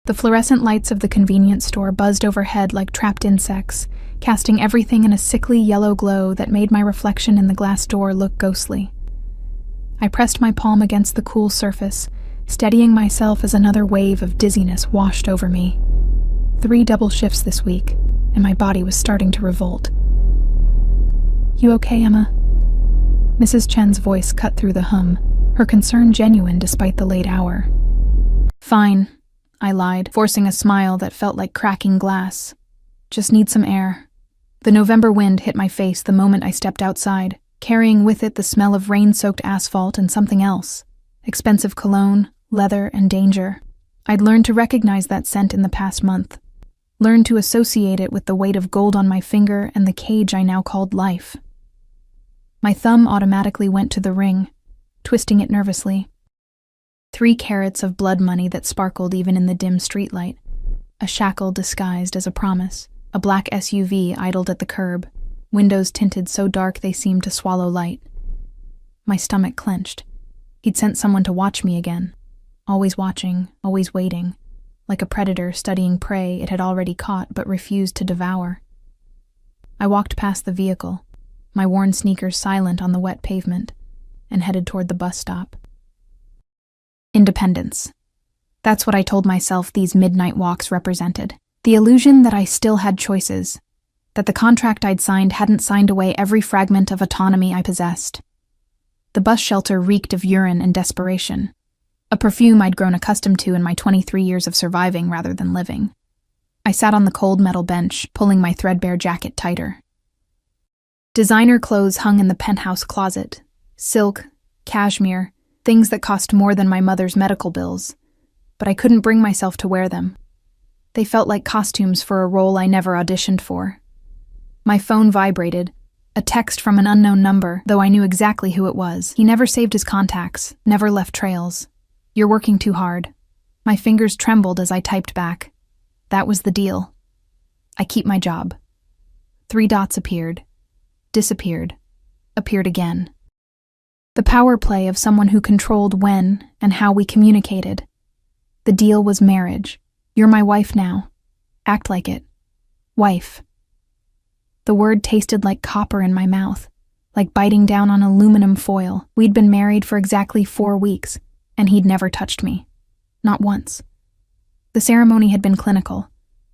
The fluorescent lights of the convenience store buzzed overhead like trapped insects, casting everything in a sickly yellow glow that made my reflection in the glass door look ghostly. I pressed my palm against the cool surface, steadying myself as another wave of dizziness washed over me. 3 double shifts this week, and my body was starting to revolt. "You okay, Emma?" Mrs. Chen's voice cut through the hum, her concern genuine despite the late hour. "Fine," I lied, forcing a smile that felt like cracking glass. "Just need some air." The November wind hit my face the moment I stepped outside, carrying with it the smell of rain-soaked asphalt and something else. Expensive cologne, leather, and danger. I'd learned to recognize that scent in the past month. Learned to associate it with the weight of gold on my finger and the cage I now called life. My thumb automatically went to the ring, twisting it nervously. 3 carats of blood money that sparkled even in the dim streetlight. A shackle disguised as a promise. A black SUV idled at the curb, windows tinted so dark they seemed to swallow light. My stomach clenched. He'd sent someone to watch me again. Always watching, always waiting. Like a predator studying prey it had already caught but refused to devour. I walked past the vehicle, my worn sneakers silent on the wet pavement, and headed toward the bus stop. Independence. That's what I told myself these midnight walks represented. The illusion that I still had choices, that the contract I'd signed hadn't signed away every fragment of autonomy I possessed. The bus shelter reeked of urine and desperation, a perfume I'd grown accustomed to in my 23 years of surviving rather than living. I sat on the cold metal bench, pulling my threadbare jacket tighter. Designer clothes hung in the penthouse closet. Silk, cashmere, things that cost more than my mother's medical bills. But I couldn't bring myself to wear them. They felt like costumes for a role I never auditioned for. My phone vibrated, a text from an unknown number, though I knew exactly who it was. He never saved his contacts, never left trails. "You're working too hard." My fingers trembled as I typed back. That was the deal. I keep my job. 3 dots appeared, disappeared, appeared again. The power play of someone who controlled when and how we communicated. The deal was marriage. "You're my wife now. Act like it. Wife." The word tasted like copper in my mouth, like biting down on aluminum foil. We'd been married for exactly 4 weeks, and he'd never touched me. Not once. The ceremony had been clinical.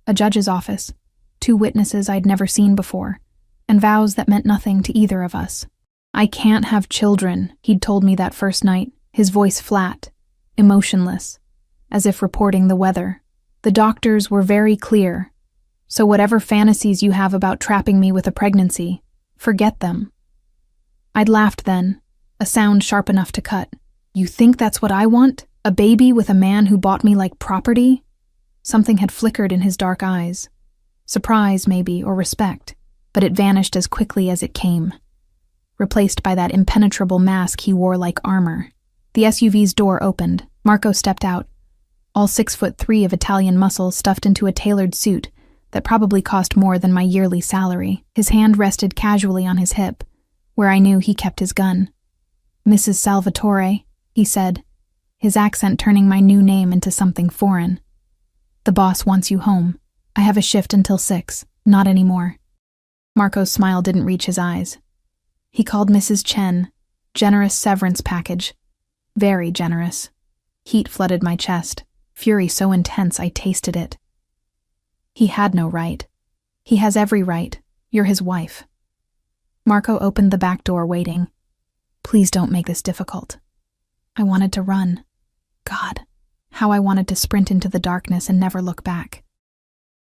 A judge's office, 2 witnesses I'd never seen before, and vows that meant nothing to either of us. "I can't have children," he'd told me that first night, his voice flat, emotionless, as if reporting the weather. The doctors were very clear, so whatever fantasies you have about trapping me with a pregnancy, forget them. I'd laughed then, a sound sharp enough to cut. "You think that's what I want? A baby with a man who bought me like property?" Something had flickered in his dark eyes. Surprise, maybe, or respect, but it vanished as quickly as it came, replaced by that impenetrable mask he wore like armor. The SUV's door opened. Marco stepped out, all 6'3" of Italian muscle stuffed into a tailored suit that probably cost more than my yearly salary. His hand rested casually on his hip, where I knew he kept his gun. "Mrs. Salvatore," he said, his accent turning my new name into something foreign. "The boss wants you home. I have a shift until 6, not anymore." Marco's smile didn't reach his eyes. He called Mrs. Chen, generous severance package. Very generous. Heat flooded my chest, fury so intense I tasted it. He had no right. He has every right. You're his wife. Marco opened the back door, waiting. "Please don't make this difficult." I wanted to run. God, how I wanted to sprint into the darkness and never look back.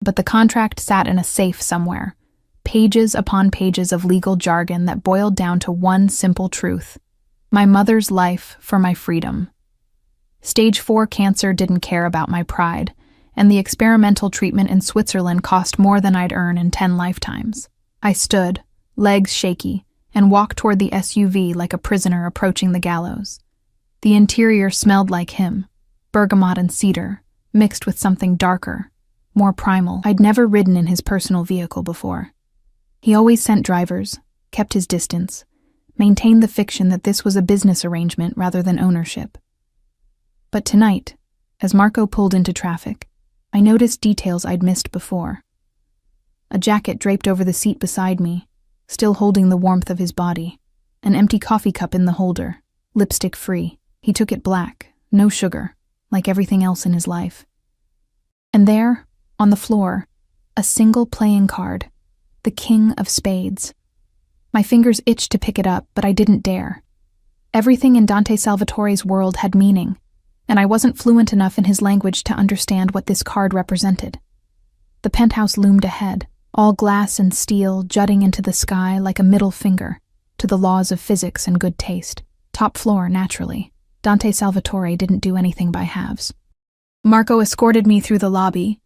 But the contract sat in a safe somewhere, pages upon pages of legal jargon that boiled down to one simple truth: my mother's life for my freedom. Stage 4 cancer didn't care about my pride, and the experimental treatment in Switzerland cost more than I'd earn in 10 lifetimes. I stood, legs shaky, and walked toward the SUV like a prisoner approaching the gallows. The interior smelled like him, bergamot and cedar, mixed with something darker, more primal. I'd never ridden in his personal vehicle before. He always sent drivers, kept his distance, maintained the fiction that this was a business arrangement rather than ownership. But tonight, as Marco pulled into traffic, I noticed details I'd missed before. A jacket draped over the seat beside me, still holding the warmth of his body. An empty coffee cup in the holder, lipstick free. He took it black, no sugar, like everything else in his life. And there, on the floor, a single playing card, the King of Spades. My fingers itched to pick it up, but I didn't dare. Everything in Dante Salvatore's world had meaning, and I wasn't fluent enough in his language to understand what this card represented. The penthouse loomed ahead, all glass and steel jutting into the sky like a middle finger to the laws of physics and good taste. Top floor, naturally. Dante Salvatore didn't do anything by halves. Marco escorted me through the lobby,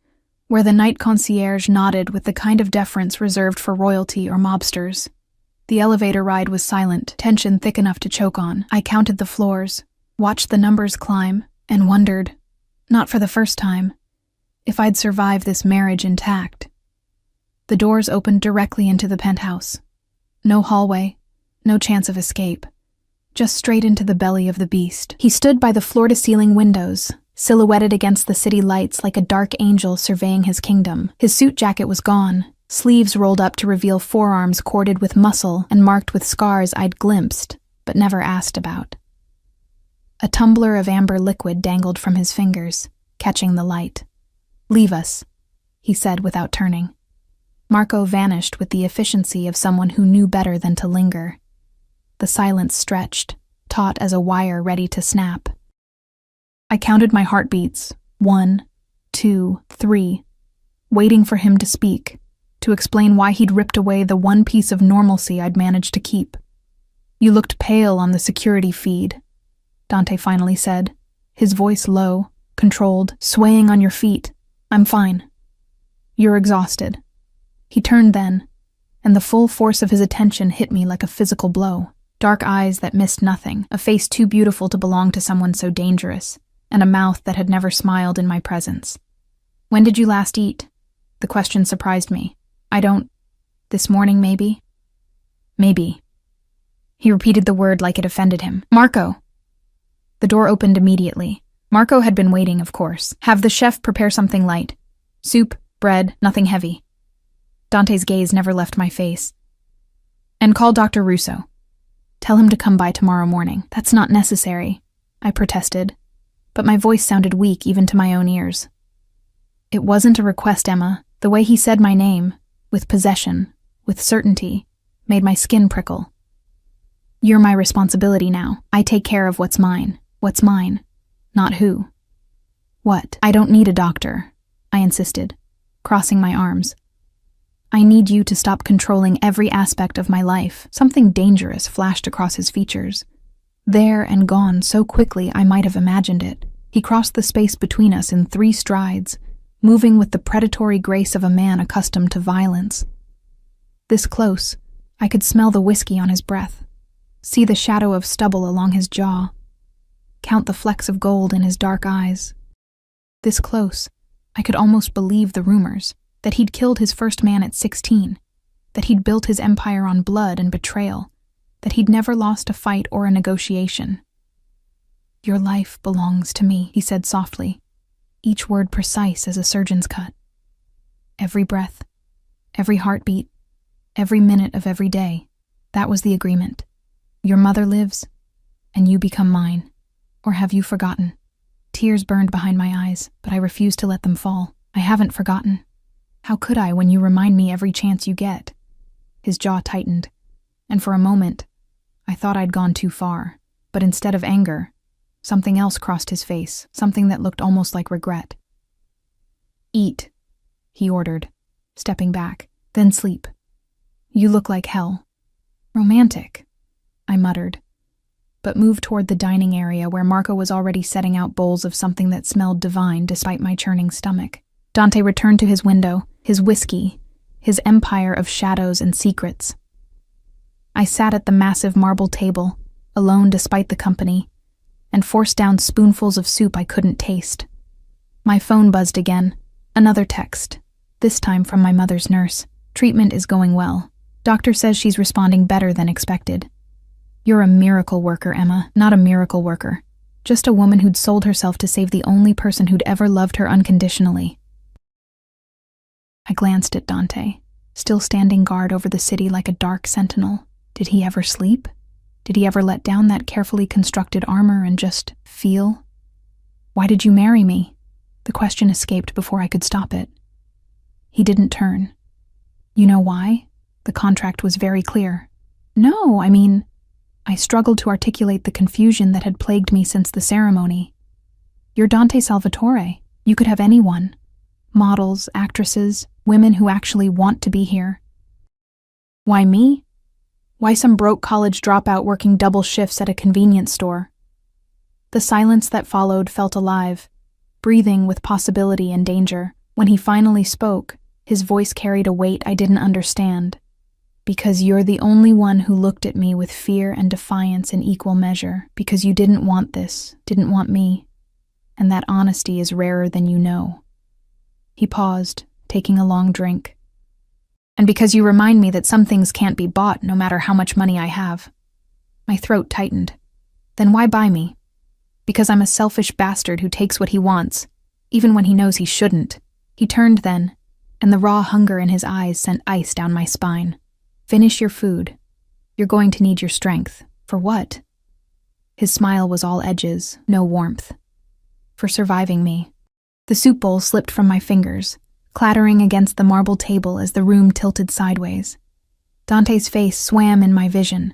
where the night concierge nodded with the kind of deference reserved for royalty or mobsters. The elevator ride was silent, tension thick enough to choke on. I counted the floors, watched the numbers climb, and wondered, not for the first time, if I'd survive this marriage intact. The doors opened directly into the penthouse. No hallway, no chance of escape. Just straight into the belly of the beast. He stood by the floor-to-ceiling windows, silhouetted against the city lights like a dark angel surveying his kingdom. His suit jacket was gone, sleeves rolled up to reveal forearms corded with muscle and marked with scars I'd glimpsed, but never asked about. A tumbler of amber liquid dangled from his fingers, catching the light. "Leave us," he said without turning. Marco vanished with the efficiency of someone who knew better than to linger. The silence stretched, taut as a wire ready to snap. I counted my heartbeats, 1, 2, 3, waiting for him to speak, to explain why he'd ripped away the one piece of normalcy I'd managed to keep. "You looked pale on the security feed," Dante finally said, his voice low, controlled, swaying on your feet. "I'm fine. You're exhausted." He turned then, and the full force of his attention hit me like a physical blow. Dark eyes that missed nothing, a face too beautiful to belong to someone so dangerous, and a mouth that had never smiled in my presence. "When did you last eat?" The question surprised me. This morning, maybe?" "Maybe." He repeated the word like it offended him. "Marco!" The door opened immediately. Marco had been waiting, of course. "Have the chef prepare something light. Soup, bread, nothing heavy." Dante's gaze never left my face. "And call Dr. Russo. Tell him to come by tomorrow morning." "That's not necessary," I protested, but my voice sounded weak even to my own ears. It wasn't a request, Emma. The way he said my name, with possession, with certainty, made my skin prickle. "You're my responsibility now. I take care of what's mine. What's mine, not who." "What?" "I don't need a doctor," I insisted, crossing my arms. "I need you to stop controlling every aspect of my life." Something dangerous flashed across his features. There and gone so quickly I might have imagined it. He crossed the space between us in 3 strides, moving with the predatory grace of a man accustomed to violence. This close, I could smell the whiskey on his breath, see the shadow of stubble along his jaw, count the flecks of gold in his dark eyes. This close, I could almost believe the rumors, that he'd killed his first man at 16, that he'd built his empire on blood and betrayal, that he'd never lost a fight or a negotiation. "Your life belongs to me," he said softly, each word precise as a surgeon's cut. "Every breath, every heartbeat, every minute of every day, that was the agreement. Your mother lives, and you become mine. Or have you forgotten?" Tears burned behind my eyes, but I refused to let them fall. "I haven't forgotten. How could I when you remind me every chance you get?" His jaw tightened, and for a moment, I thought I'd gone too far. But instead of anger, something else crossed his face, something that looked almost like regret. "Eat," he ordered, stepping back, "then sleep. You look like hell." "Romantic," I muttered, but moved toward the dining area where Marco was already setting out bowls of something that smelled divine despite my churning stomach. Dante returned to his window, his whiskey, his empire of shadows and secrets. I sat at the massive marble table, alone despite the company, and forced down spoonfuls of soup I couldn't taste. My phone buzzed again, another text, this time from my mother's nurse. "Treatment is going well. Doctor says she's responding better than expected." "You're a miracle worker, Emma." "Not a miracle worker. Just a woman who'd sold herself to save the only person who'd ever loved her unconditionally." I glanced at Dante, still standing guard over the city like a dark sentinel. Did he ever sleep? Did he ever let down that carefully constructed armor and just feel? "Why did you marry me?" The question escaped before I could stop it. He didn't turn. "You know why?" The contract was very clear. "No, I struggled to articulate the confusion that had plagued me since the ceremony. "You're Dante Salvatore. You could have anyone. Models, actresses, women who actually want to be here. Why me? Why some broke college dropout working double shifts at a convenience store?" The silence that followed felt alive, breathing with possibility and danger. When he finally spoke, his voice carried a weight I didn't understand. "Because you're the only one who looked at me with fear and defiance in equal measure. Because you didn't want this, didn't want me. And that honesty is rarer than you know." He paused, taking a long drink. "And because you remind me that some things can't be bought no matter how much money I have." My throat tightened. "Then why buy me?" "Because I'm a selfish bastard who takes what he wants, even when he knows he shouldn't." He turned then, and the raw hunger in his eyes sent ice down my spine. "Finish your food. You're going to need your strength." "For what?" His smile was all edges, no warmth. "For surviving me." The soup bowl slipped from my fingers, clattering against the marble table as the room tilted sideways. Dante's face swam in my vision,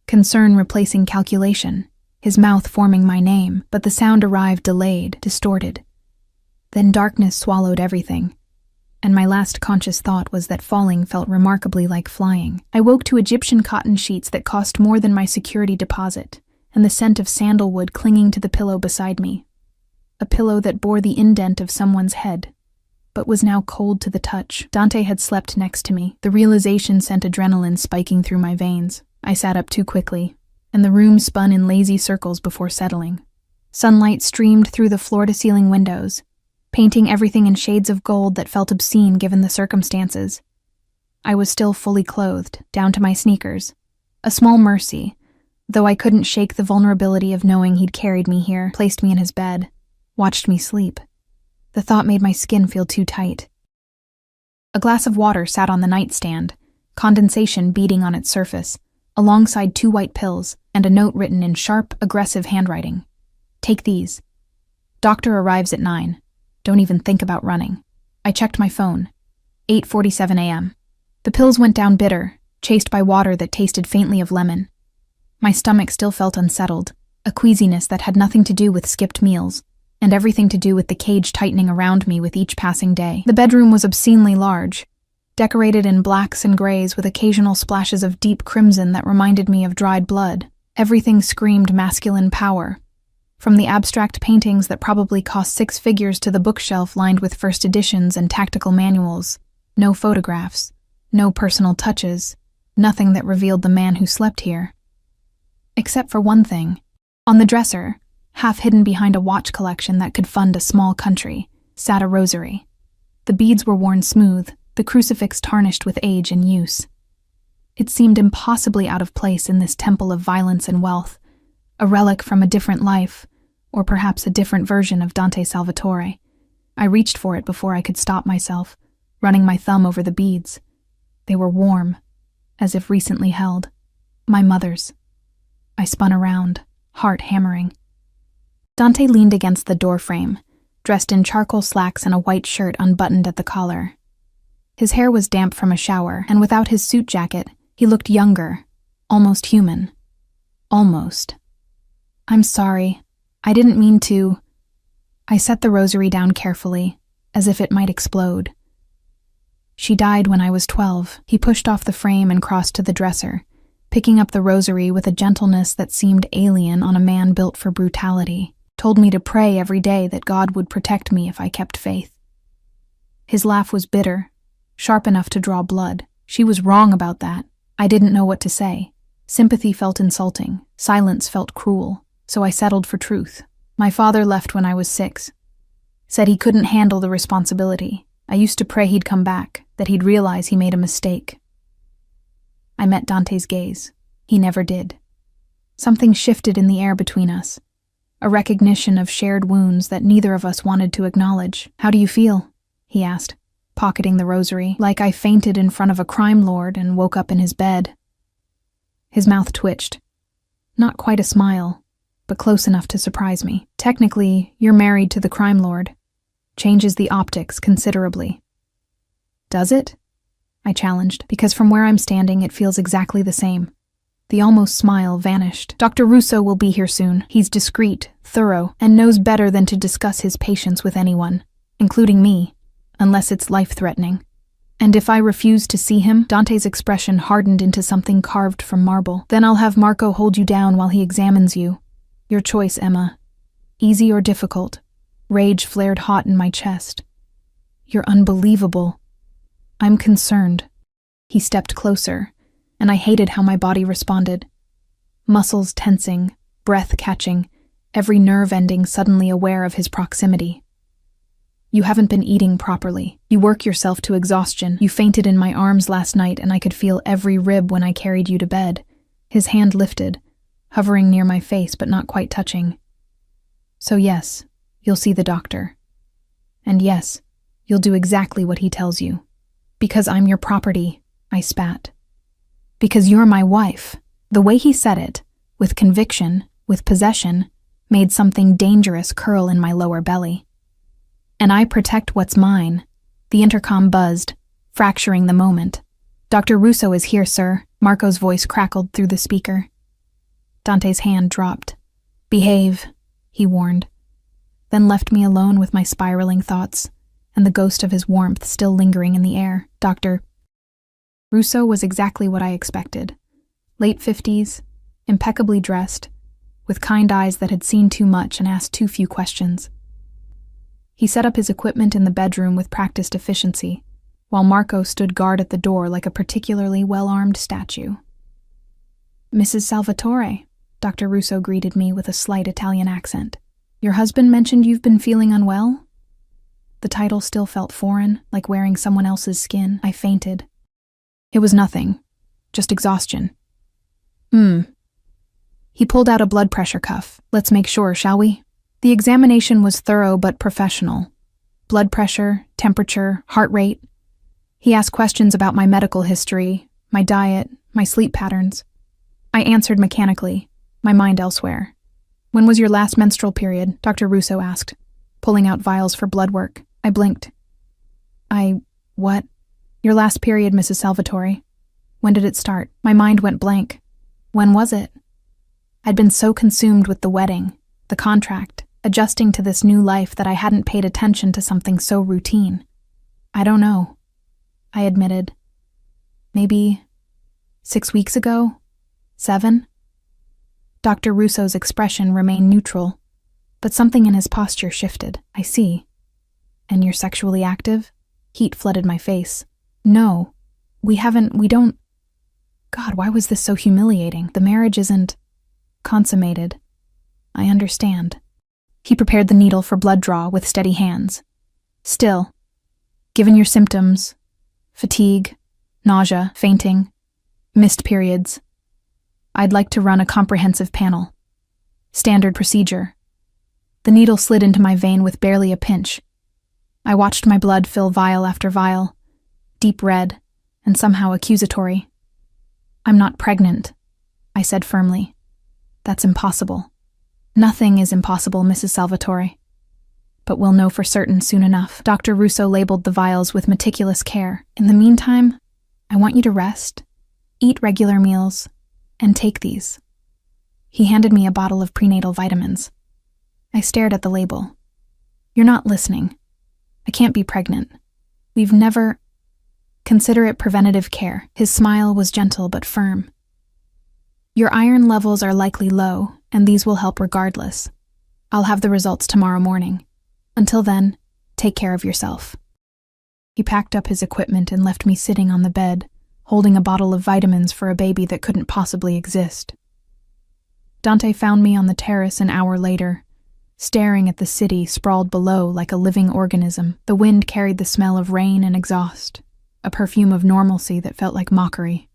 concern replacing calculation, his mouth forming my name, but the sound arrived delayed, distorted. Then darkness swallowed everything, and my last conscious thought was that falling felt remarkably like flying. I woke to Egyptian cotton sheets that cost more than my security deposit, and the scent of sandalwood clinging to the pillow beside me. A pillow that bore the indent of someone's head, but was now cold to the touch. Dante had slept next to me. The realization sent adrenaline spiking through my veins. I sat up too quickly, and the room spun in lazy circles before settling. Sunlight streamed through the floor-to-ceiling windows, painting everything in shades of gold that felt obscene given the circumstances. I was still fully clothed, down to my sneakers. A small mercy, though I couldn't shake the vulnerability of knowing he'd carried me here, placed me in his bed, watched me sleep. The thought made my skin feel too tight. A glass of water sat on the nightstand, condensation beading on its surface, alongside 2 white pills and a note written in sharp, aggressive handwriting. "Take these. Doctor arrives at 9. Don't even think about running." I checked my phone. 8:47 a.m. The pills went down bitter, chased by water that tasted faintly of lemon. My stomach still felt unsettled, a queasiness that had nothing to do with skipped meals, and everything to do with the cage tightening around me with each passing day. The bedroom was obscenely large, decorated in blacks and grays with occasional splashes of deep crimson that reminded me of dried blood. Everything screamed masculine power, from the abstract paintings that probably cost 6 figures to the bookshelf lined with first editions and tactical manuals. No photographs, no personal touches, nothing that revealed the man who slept here. Except for one thing. On the dresser, half hidden behind a watch collection that could fund a small country, sat a rosary. The beads were worn smooth, the crucifix tarnished with age and use. It seemed impossibly out of place in this temple of violence and wealth, a relic from a different life, or perhaps a different version of Dante Salvatore. I reached for it before I could stop myself, running my thumb over the beads. They were warm, as if recently held. My mother's. I spun around, heart hammering. Dante leaned against the doorframe, dressed in charcoal slacks and a white shirt unbuttoned at the collar. His hair was damp from a shower, and without his suit jacket, he looked younger, almost human. Almost. "I'm sorry. I didn't mean to." I set the rosary down carefully, as if it might explode. "She died when I was 12. He pushed off the frame and crossed to the dresser, picking up the rosary with a gentleness that seemed alien on a man built for brutality. Told me to pray every day that God would protect me if I kept faith. His laugh was bitter, sharp enough to draw blood. She was wrong about that. I didn't know what to say. Sympathy felt insulting. Silence felt cruel. So I settled for truth. My father left when I was 6. Said he couldn't handle the responsibility. I used to pray he'd come back, that he'd realize he made a mistake. I met Dante's gaze. He never did. Something shifted in the air between us. A recognition of shared wounds that neither of us wanted to acknowledge. "How do you feel?" he asked. pocketing the rosary, like I fainted in front of a crime lord and woke up in his bed. His mouth twitched. Not quite a smile, but close enough to surprise me. Technically, you're married to the crime lord. Changes the optics considerably. Does it? I challenged, because from where I'm standing it feels exactly the same. The almost smile vanished. Dr. Russo will be here soon. He's discreet, thorough, and knows better than to discuss his patients with anyone, including me, unless it's life-threatening. And if I refuse to see him, Dante's expression hardened into something carved from marble. Then I'll have Marco hold you down while he examines you. Your choice, Emma. Easy or difficult. Rage flared hot in my chest. You're unbelievable. I'm concerned. He stepped closer, and I hated how my body responded. Muscles tensing, breath catching, every nerve ending suddenly aware of his proximity. You haven't been eating properly. You work yourself to exhaustion. You fainted in my arms last night and I could feel every rib when I carried you to bed. His hand lifted, hovering near my face but not quite touching. So yes, you'll see the doctor. And yes, you'll do exactly what he tells you. Because I'm your property, I spat. Because you're my wife. The way he said it, with conviction, with possession, made something dangerous curl in my lower belly. And I protect what's mine. The intercom buzzed, fracturing the moment. Dr. Russo is here, sir. Marco's voice crackled through the speaker. Dante's hand dropped. Behave, he warned, then left me alone with my spiraling thoughts, and the ghost of his warmth still lingering in the air. Dr. Russo was exactly what I expected. Late 50s, impeccably dressed, with kind eyes that had seen too much and asked too few questions. He set up his equipment in the bedroom with practiced efficiency, while Marco stood guard at the door like a particularly well-armed statue. Mrs. Salvatore, Dr. Russo greeted me with a slight Italian accent. Your husband mentioned you've been feeling unwell? The title still felt foreign, like wearing someone else's skin. I fainted. It was nothing, just exhaustion. He pulled out a blood pressure cuff. Let's make sure, shall we? The examination was thorough but professional. Blood pressure, temperature, heart rate. He asked questions about my medical history, my diet, my sleep patterns. I answered mechanically, my mind elsewhere. When was your last menstrual period? Dr. Russo asked, pulling out vials for blood work. I blinked. What? Your last period, Mrs. Salvatore. When did it start? My mind went blank. When was it? I'd been so consumed with the wedding, the contract, adjusting to this new life that I hadn't paid attention to something so routine. I don't know, I admitted. Maybe 6 weeks ago? 7? Dr. Russo's expression remained neutral, but something in his posture shifted. I see. And you're sexually active? Heat flooded my face. No, we don't. God, why was this so humiliating? The marriage isn't consummated. I understand. He prepared the needle for blood draw with steady hands. Still, given your symptoms, fatigue, nausea, fainting, missed periods, I'd like to run a comprehensive panel. Standard procedure. The needle slid into my vein with barely a pinch. I watched my blood fill vial after vial, deep red, and somehow accusatory. I'm not pregnant, I said firmly. That's impossible. Nothing is impossible, Mrs. Salvatore. But we'll know for certain soon enough. Dr. Russo labeled the vials with meticulous care. In the meantime, I want you to rest, eat regular meals, and take these. He handed me a bottle of prenatal vitamins. I stared at the label. You're not listening. I can't be pregnant. We've never... Consider it preventative care. His smile was gentle but firm. Your iron levels are likely low, and these will help regardless. I'll have the results tomorrow morning. Until then, take care of yourself. He packed up his equipment and left me sitting on the bed, holding a bottle of vitamins for a baby that couldn't possibly exist. Dante found me on the terrace an hour later, staring at the city sprawled below like a living organism. The wind carried the smell of rain and exhaust, a perfume of normalcy that felt like mockery.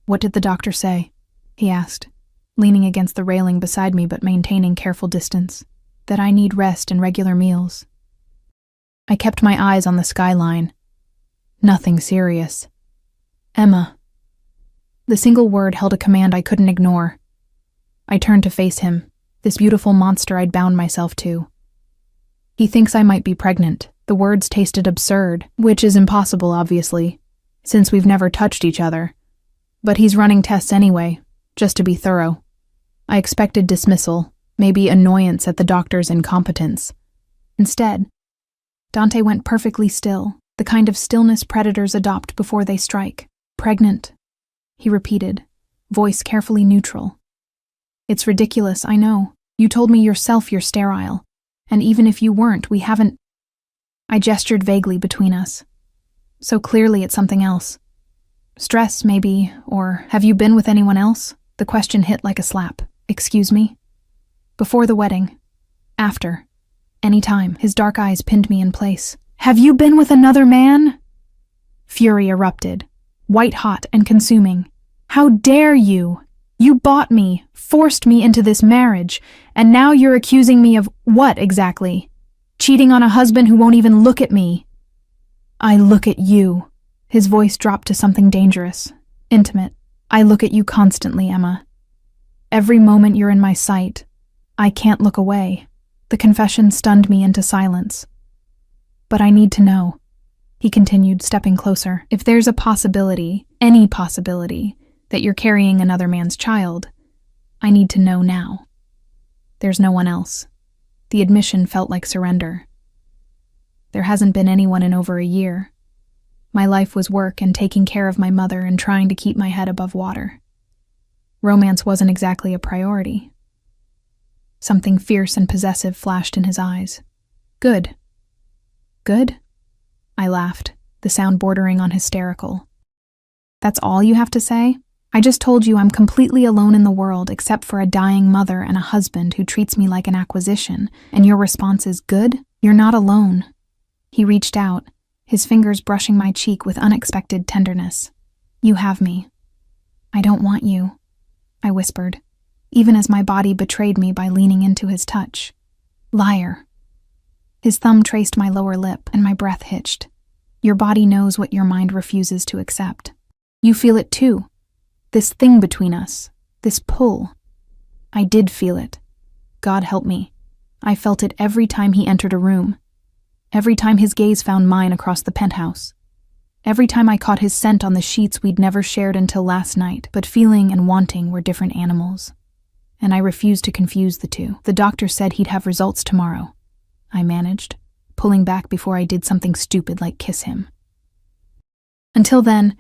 What did the doctor say? He asked, leaning against the railing beside me but maintaining careful distance. That I need rest and regular meals. I kept my eyes on the skyline, Nothing serious. Emma. The single word held a command I couldn't ignore. I turned to face him, this beautiful monster I'd bound myself to. He thinks I might be pregnant. The words tasted absurd, which is impossible, obviously, since we've never touched each other. But he's running tests anyway, just to be thorough. I expected dismissal, maybe annoyance at the doctor's incompetence. Instead, Dante went perfectly still, the kind of stillness predators adopt before they strike. Pregnant, he repeated, voice carefully neutral. It's ridiculous, I know. You told me yourself you're sterile, and even if you weren't, we haven't... I gestured vaguely between us. So clearly it's something else. Stress, maybe, or have you been with anyone else? The question hit like a slap. Excuse me? Before the wedding. After. Any time. His dark eyes pinned me in place. Have you been with another man? Fury erupted, white-hot and consuming. How dare you? You bought me, forced me into this marriage, and now you're accusing me of what exactly? Cheating on a husband who won't even look at me. I look at you. His voice dropped to something dangerous, intimate. I look at you constantly, Emma. Every moment you're in my sight, I can't look away. The confession stunned me into silence. But I need to know, he continued, stepping closer. If there's a possibility, any possibility, that you're carrying another man's child, I need to know now. There's no one else. The admission felt like surrender. There hasn't been anyone in over a year. My life was work and taking care of my mother and trying to keep my head above water. Romance wasn't exactly a priority. Something fierce and possessive flashed in his eyes. Good. Good? I laughed, the sound bordering on hysterical. That's all you have to say? I just told you I'm completely alone in the world except for a dying mother and a husband who treats me like an acquisition, and your response is good? You're not alone. He reached out, his fingers brushing my cheek with unexpected tenderness. You have me. I don't want you, I whispered, even as my body betrayed me by leaning into his touch. Liar. His thumb traced my lower lip, and my breath hitched. Your body knows what your mind refuses to accept. You feel it too. This thing between us, this pull. I did feel it. God help me. I felt it every time he entered a room. Every time his gaze found mine across the penthouse. Every time I caught his scent on the sheets we'd never shared until last night, but feeling and wanting were different animals. And I refused to confuse the two. The doctor said he'd have results tomorrow. I managed, pulling back before I did something stupid like kiss him. Until then,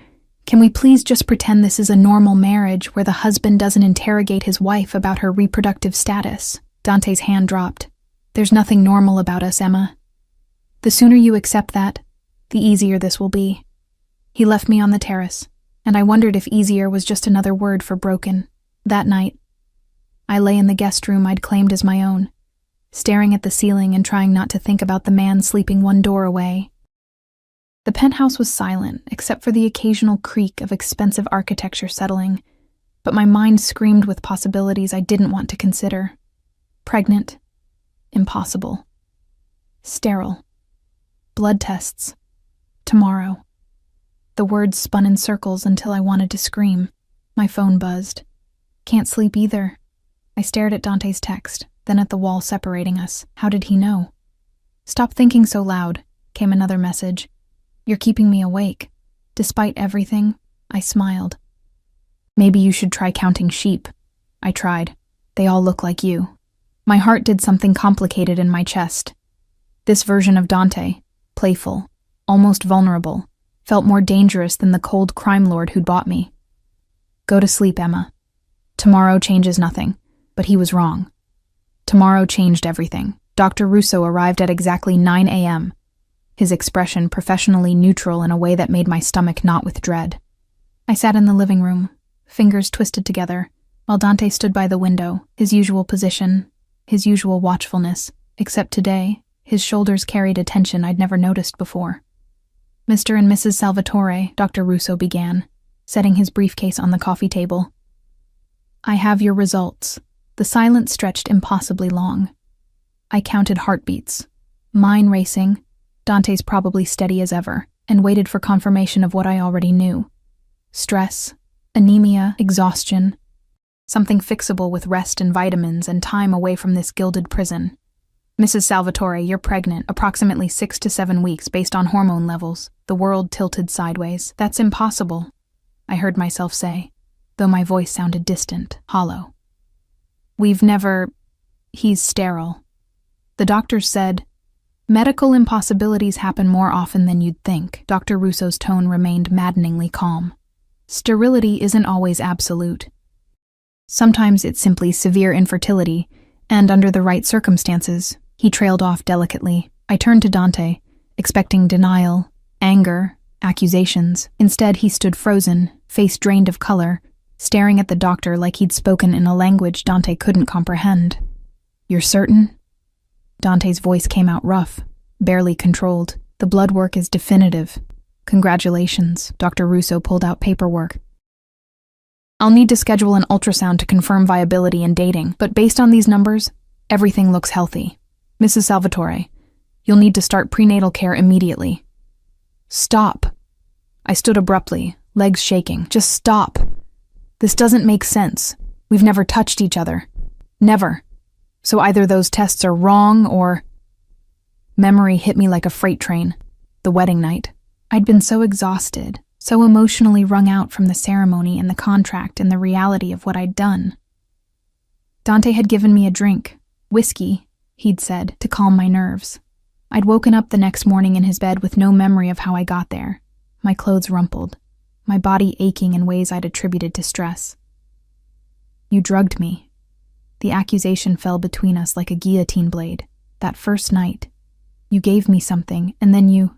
can we please just pretend this is a normal marriage where the husband doesn't interrogate his wife about her reproductive status? Dante's hand dropped. There's nothing normal about us, Emma. The sooner you accept that, the easier this will be. He left me on the terrace, and I wondered if easier was just another word for broken. That night, I lay in the guest room I'd claimed as my own, staring at the ceiling and trying not to think about the man sleeping one door away. The penthouse was silent, except for the occasional creak of expensive architecture settling, but my mind screamed with possibilities I didn't want to consider. Pregnant. Impossible. Sterile. Blood tests. Tomorrow. The words spun in circles until I wanted to scream. My phone buzzed. Can't sleep either. I stared at Dante's text, then at the wall separating us. How did he know? Stop thinking so loud, came another message. You're keeping me awake. Despite everything, I smiled. Maybe you should try counting sheep. I tried. They all look like you. My heart did something complicated in my chest. This version of Dante, playful, almost vulnerable, felt more dangerous than the cold crime lord who'd bought me. Go to sleep, Emma. Tomorrow changes nothing, but he was wrong. Tomorrow changed everything. Dr. Russo arrived at exactly 9 a.m., his expression professionally neutral in a way that made my stomach knot with dread. I sat in the living room, fingers twisted together, while Dante stood by the window, his usual position, his usual watchfulness, except today, his shoulders carried a tension I'd never noticed before. Mr. and Mrs. Salvatore, Dr. Russo began, setting his briefcase on the coffee table. I have your results. The silence stretched impossibly long. I counted heartbeats, mine racing, Dante's probably steady as ever, and waited for confirmation of what I already knew. Stress, anemia, exhaustion. Something fixable with rest and vitamins and time away from this gilded prison. Mrs. Salvatore, you're pregnant, approximately 6 to 7 weeks based on hormone levels. The world tilted sideways. That's impossible, I heard myself say, though my voice sounded distant, hollow. He's sterile. The doctors said, medical impossibilities happen more often than you'd think. Dr. Russo's tone remained maddeningly calm. Sterility isn't always absolute. Sometimes it's simply severe infertility, and under the right circumstances, he trailed off delicately. I turned to Dante, expecting denial, anger, accusations. Instead, he stood frozen, face drained of color, staring at the doctor like he'd spoken in a language Dante couldn't comprehend. You're certain? Dante's voice came out rough, barely controlled. The blood work is definitive. Congratulations. Dr. Russo pulled out paperwork. I'll need to schedule an ultrasound to confirm viability and dating, but based on these numbers, everything looks healthy. Mrs. Salvatore, you'll need to start prenatal care immediately. Stop. I stood abruptly, legs shaking. Just stop. This doesn't make sense. We've never touched each other. Never. So either those tests are wrong or... Memory hit me like a freight train. The wedding night. I'd been so exhausted, so emotionally wrung out from the ceremony and the contract and the reality of what I'd done. Dante had given me a drink, whiskey, he'd said, to calm my nerves. I'd woken up the next morning in his bed with no memory of how I got there, my clothes rumpled, my body aching in ways I'd attributed to stress. You drugged me. The accusation fell between us like a guillotine blade. That first night, you gave me something, and then you...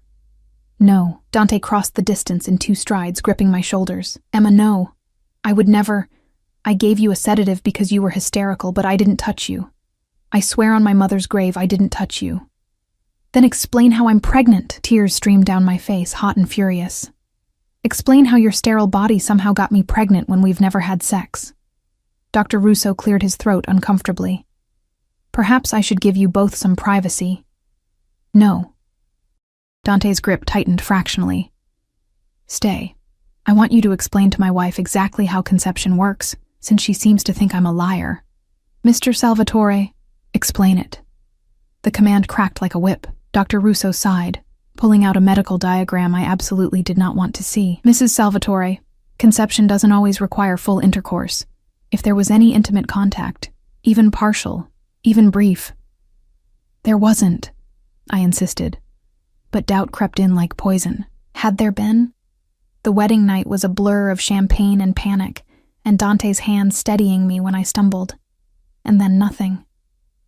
No. Dante crossed the distance in 2 strides, gripping my shoulders. Emma, no. I would never... I gave you a sedative because you were hysterical, but I didn't touch you. I swear on my mother's grave I didn't touch you. Then explain how I'm pregnant. Tears streamed down my face, hot and furious. Explain how your sterile body somehow got me pregnant when we've never had sex. Dr. Russo cleared his throat uncomfortably. Perhaps I should give you both some privacy. No. Dante's grip tightened fractionally. Stay. I want you to explain to my wife exactly how conception works, since she seems to think I'm a liar. Mr. Salvatore, explain it. The command cracked like a whip. Dr. Russo sighed, pulling out a medical diagram I absolutely did not want to see. Mrs. Salvatore, conception doesn't always require full intercourse. If there was any intimate contact, even partial, even brief. There wasn't, I insisted. But doubt crept in like poison. Had there been? The wedding night was a blur of champagne and panic, and Dante's hand steadying me when I stumbled. And then nothing.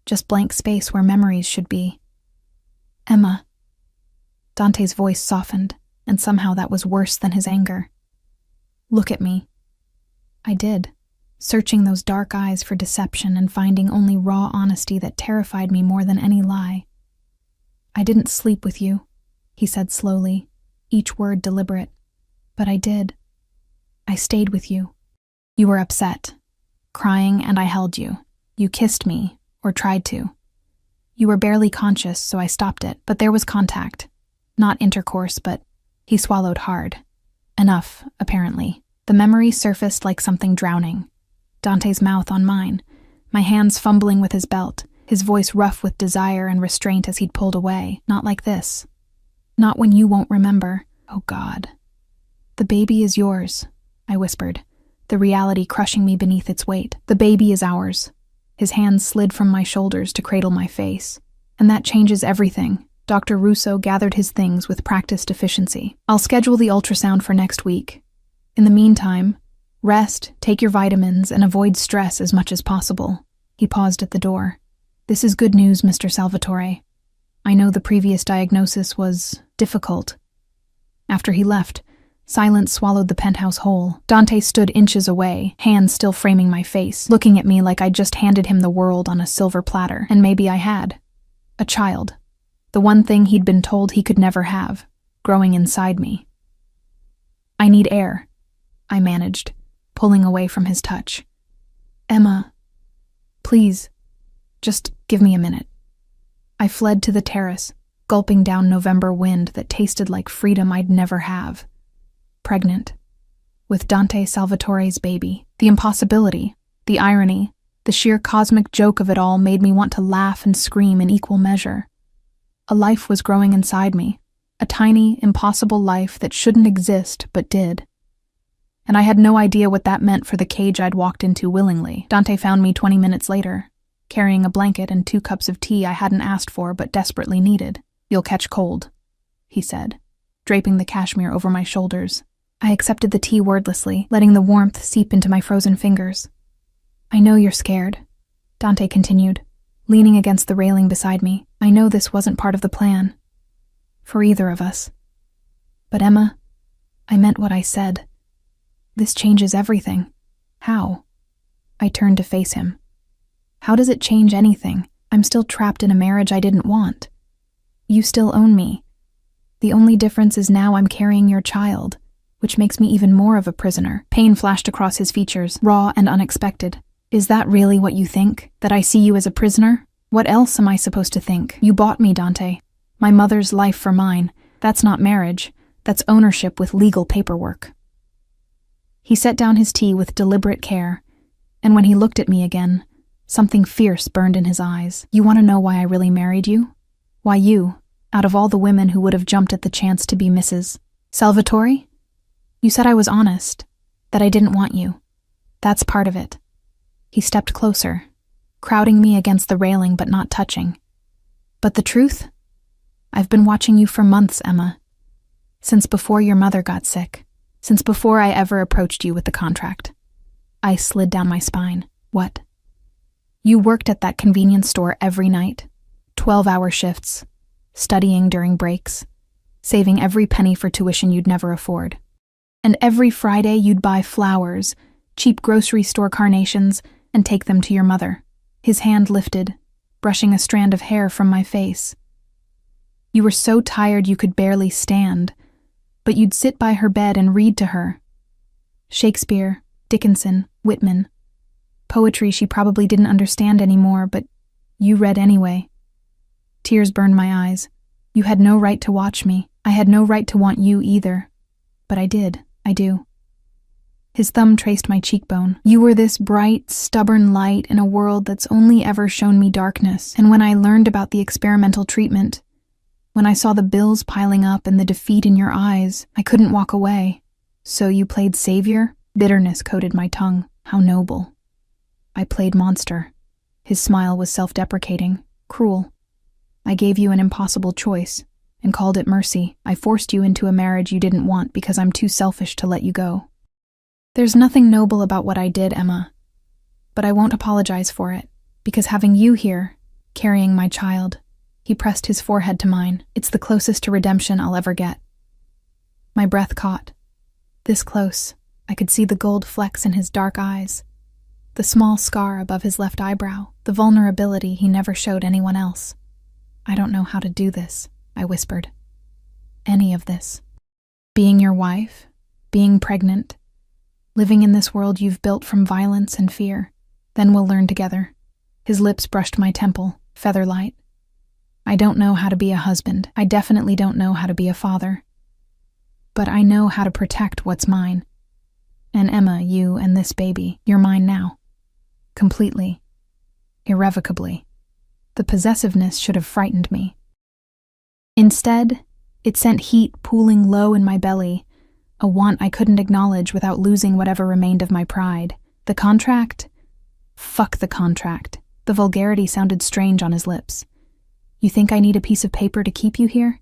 Just blank space where memories should be. Emma. Dante's voice softened, and somehow that was worse than his anger. Look at me. I did, searching those dark eyes for deception and finding only raw honesty that terrified me more than any lie. I didn't sleep with you, he said slowly, each word deliberate. But I did. I stayed with you. You were upset, crying, and I held you. You kissed me, or tried to. You were barely conscious, so I stopped it, but there was contact. Not intercourse, but... He swallowed hard. Enough, apparently. The memory surfaced like something drowning. Dante's mouth on mine, my hands fumbling with his belt, his voice rough with desire and restraint as he'd pulled away. Not like this. Not when you won't remember. Oh God. The baby is yours, I whispered, the reality crushing me beneath its weight. The baby is ours. His hands slid from my shoulders to cradle my face. And that changes everything. Dr. Russo gathered his things with practiced efficiency. I'll schedule the ultrasound for next week. In the meantime, rest, take your vitamins, and avoid stress as much as possible. He paused at the door. This is good news, Mr. Salvatore. I know the previous diagnosis was difficult. After he left, silence swallowed the penthouse whole. Dante stood inches away, hands still framing my face, looking at me like I'd just handed him the world on a silver platter. And maybe I had. A child. The one thing he'd been told he could never have, growing inside me. I need air, I managed, pulling away from his touch. Emma, please, just give me a minute. I fled to the terrace, gulping down November wind that tasted like freedom I'd never have. Pregnant. With Dante Salvatore's baby. The impossibility, the irony, the sheer cosmic joke of it all made me want to laugh and scream in equal measure. A life was growing inside me, a tiny, impossible life that shouldn't exist but did. And I had no idea what that meant for the cage I'd walked into willingly. Dante found me 20 minutes later, carrying a blanket and 2 cups of tea I hadn't asked for but desperately needed. "You'll catch cold," he said, draping the cashmere over my shoulders. I accepted the tea wordlessly, letting the warmth seep into my frozen fingers. "I know you're scared," Dante continued, leaning against the railing beside me. "I know this wasn't part of the plan. For either of us. But Emma, I meant what I said. This changes everything." "How?" I turned to face him. "How does it change anything? I'm still trapped in a marriage I didn't want. You still own me. The only difference is now I'm carrying your child, which makes me even more of a prisoner." Pain flashed across his features, raw and unexpected. "Is that really what you think? That I see you as a prisoner? What else am I supposed to think? You bought me, Dante. My mother's life for mine. That's not marriage. That's ownership with legal paperwork." He set down his tea with deliberate care, and when he looked at me again, something fierce burned in his eyes. "You want to know why I really married you? Why you, out of all the women who would have jumped at the chance to be Mrs. Salvatore? You said I was honest, that I didn't want you. That's part of it." He stepped closer, crowding me against the railing but not touching. "But the truth? I've been watching you for months, Emma. Since before your mother got sick. Since before I ever approached you with the contract." Ice slid down my spine. "What?" "You worked at that convenience store every night. 12-hour shifts. Studying during breaks. Saving every penny for tuition you'd never afford. And every Friday you'd buy flowers, cheap grocery store carnations, and take them to your mother." His hand lifted, brushing a strand of hair from my face. "You were so tired you could barely stand, but you'd sit by her bed and read to her. Shakespeare, Dickinson, Whitman. Poetry she probably didn't understand anymore, but you read anyway." Tears burned my eyes. "You had no right to watch me. I had no right to want you either. But I did. I do." His thumb traced my cheekbone. "You were this bright, stubborn light in a world that's only ever shown me darkness. And when I learned about the experimental treatment, when I saw the bills piling up and the defeat in your eyes, I couldn't walk away. So you played savior?" Bitterness coated my tongue. How noble. "I played monster." His smile was self-deprecating, cruel. "I gave you an impossible choice and called it mercy. I forced you into a marriage you didn't want because I'm too selfish to let you go. There's nothing noble about what I did, Emma, but I won't apologize for it, because having you here, carrying my child," he pressed his forehead to mine, "it's the closest to redemption I'll ever get." My breath caught. This close, I could see the gold flecks in his dark eyes, the small scar above his left eyebrow, the vulnerability he never showed anyone else. "I don't know how to do this," I whispered. "Any of this. Being your wife, being pregnant, living in this world you've built from violence and fear. Then we'll learn together." His lips brushed my temple, feather-light. "I don't know how to be a husband. I definitely don't know how to be a father. But I know how to protect what's mine. And Emma, you and this baby, you're mine now. Completely. Irrevocably." The possessiveness should have frightened me. Instead, it sent heat pooling low in my belly, a want I couldn't acknowledge without losing whatever remained of my pride. The contract? Fuck the contract. The vulgarity sounded strange on his lips. "You think I need a piece of paper to keep you here?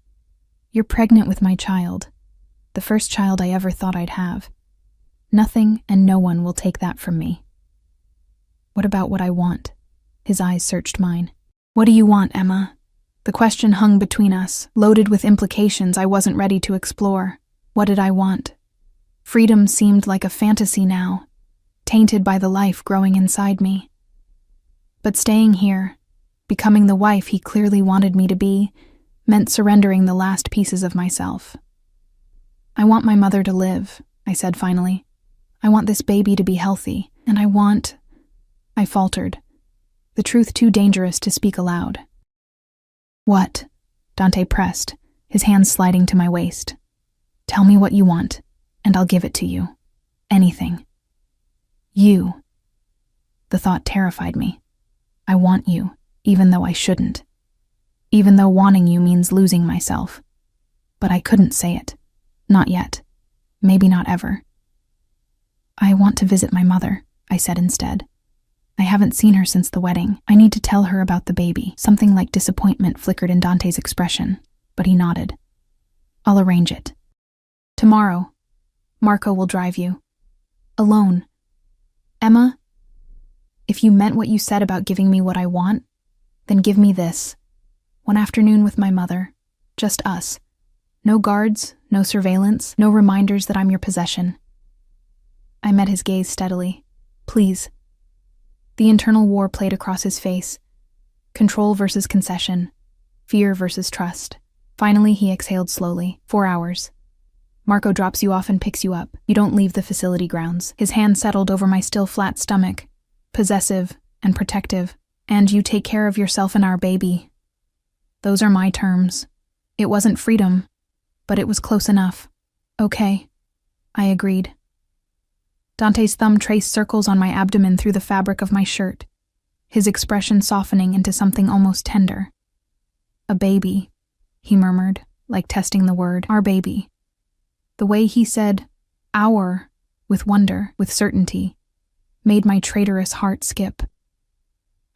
You're pregnant with my child. The first child I ever thought I'd have. Nothing and no one will take that from me." "What about what I want?" His eyes searched mine. "What do you want, Emma?" The question hung between us, loaded with implications I wasn't ready to explore. What did I want? Freedom seemed like a fantasy now, tainted by the life growing inside me. But staying here, becoming the wife he clearly wanted me to be, meant surrendering the last pieces of myself. "I want my mother to live," I said finally. "I want this baby to be healthy, and I faltered, the truth too dangerous to speak aloud. "What?" Dante pressed, his hands sliding to my waist. Tell me what you want, and I'll give it to you. Anything. You. The thought terrified me. I want you, even though I shouldn't. Even though wanting you means losing myself. But I couldn't say it. Not yet. Maybe not ever. I want to visit my mother, I said instead. I haven't seen her since the wedding. I need to tell her about the baby. Something like disappointment flickered in Dante's expression, but he nodded. I'll arrange it. Tomorrow, Marco will drive you. Alone. Emma, if you meant what you said about giving me what I want, then give me this. One afternoon with my mother. Just us. No guards, no surveillance, no reminders that I'm your possession. I met his gaze steadily. Please. The internal war played across his face. Control versus concession. Fear versus trust. Finally, he exhaled slowly. 4 hours. Marco drops you off and picks you up. You don't leave the facility grounds. His hand settled over my still flat stomach. Possessive and protective. And you take care of yourself and our baby. Those are my terms. It wasn't freedom, but it was close enough. Okay. I agreed. Dante's thumb traced circles on my abdomen through the fabric of my shirt, his expression softening into something almost tender. A baby, he murmured, like testing the word. Our baby. The way he said, our, with wonder, with certainty, made my traitorous heart skip.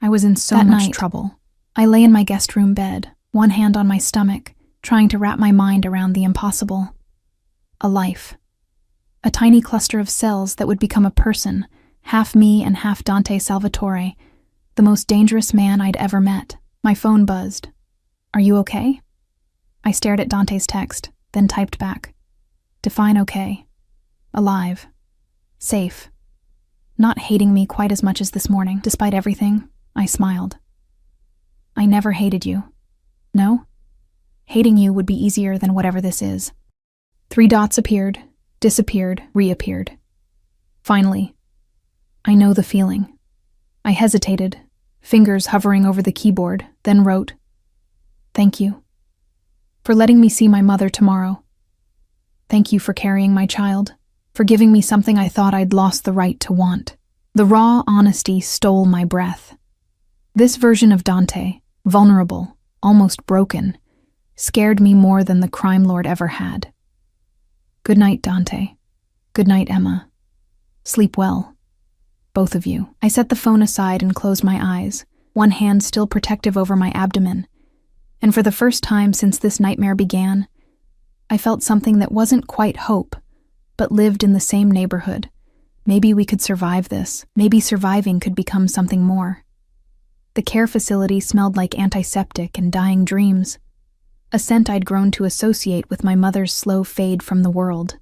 I was in so much trouble. I lay in my guest room bed, one hand on my stomach, trying to wrap my mind around the impossible. A life. A tiny cluster of cells that would become a person, half me and half Dante Salvatore, the most dangerous man I'd ever met. My phone buzzed. Are you okay? I stared at Dante's text, then typed back. Define okay. Alive. Safe. Not hating me quite as much as this morning. Despite everything, I smiled. I never hated you. No? Hating you would be easier than whatever this is. 3 dots appeared, disappeared, reappeared. Finally, I know the feeling. I hesitated, fingers hovering over the keyboard, then wrote, Thank you. For letting me see my mother tomorrow. Thank you for carrying my child, for giving me something I thought I'd lost the right to want. The raw honesty stole my breath. This version of Dante, vulnerable, almost broken, scared me more than the crime lord ever had. Good night, Dante. Good night, Emma. Sleep well. Both of you. I set the phone aside and closed my eyes, one hand still protective over my abdomen. And for the first time since this nightmare began, I felt something that wasn't quite hope, but lived in the same neighborhood. Maybe we could survive this. Maybe surviving could become something more. The care facility smelled like antiseptic and dying dreams, a scent I'd grown to associate with my mother's slow fade from the world.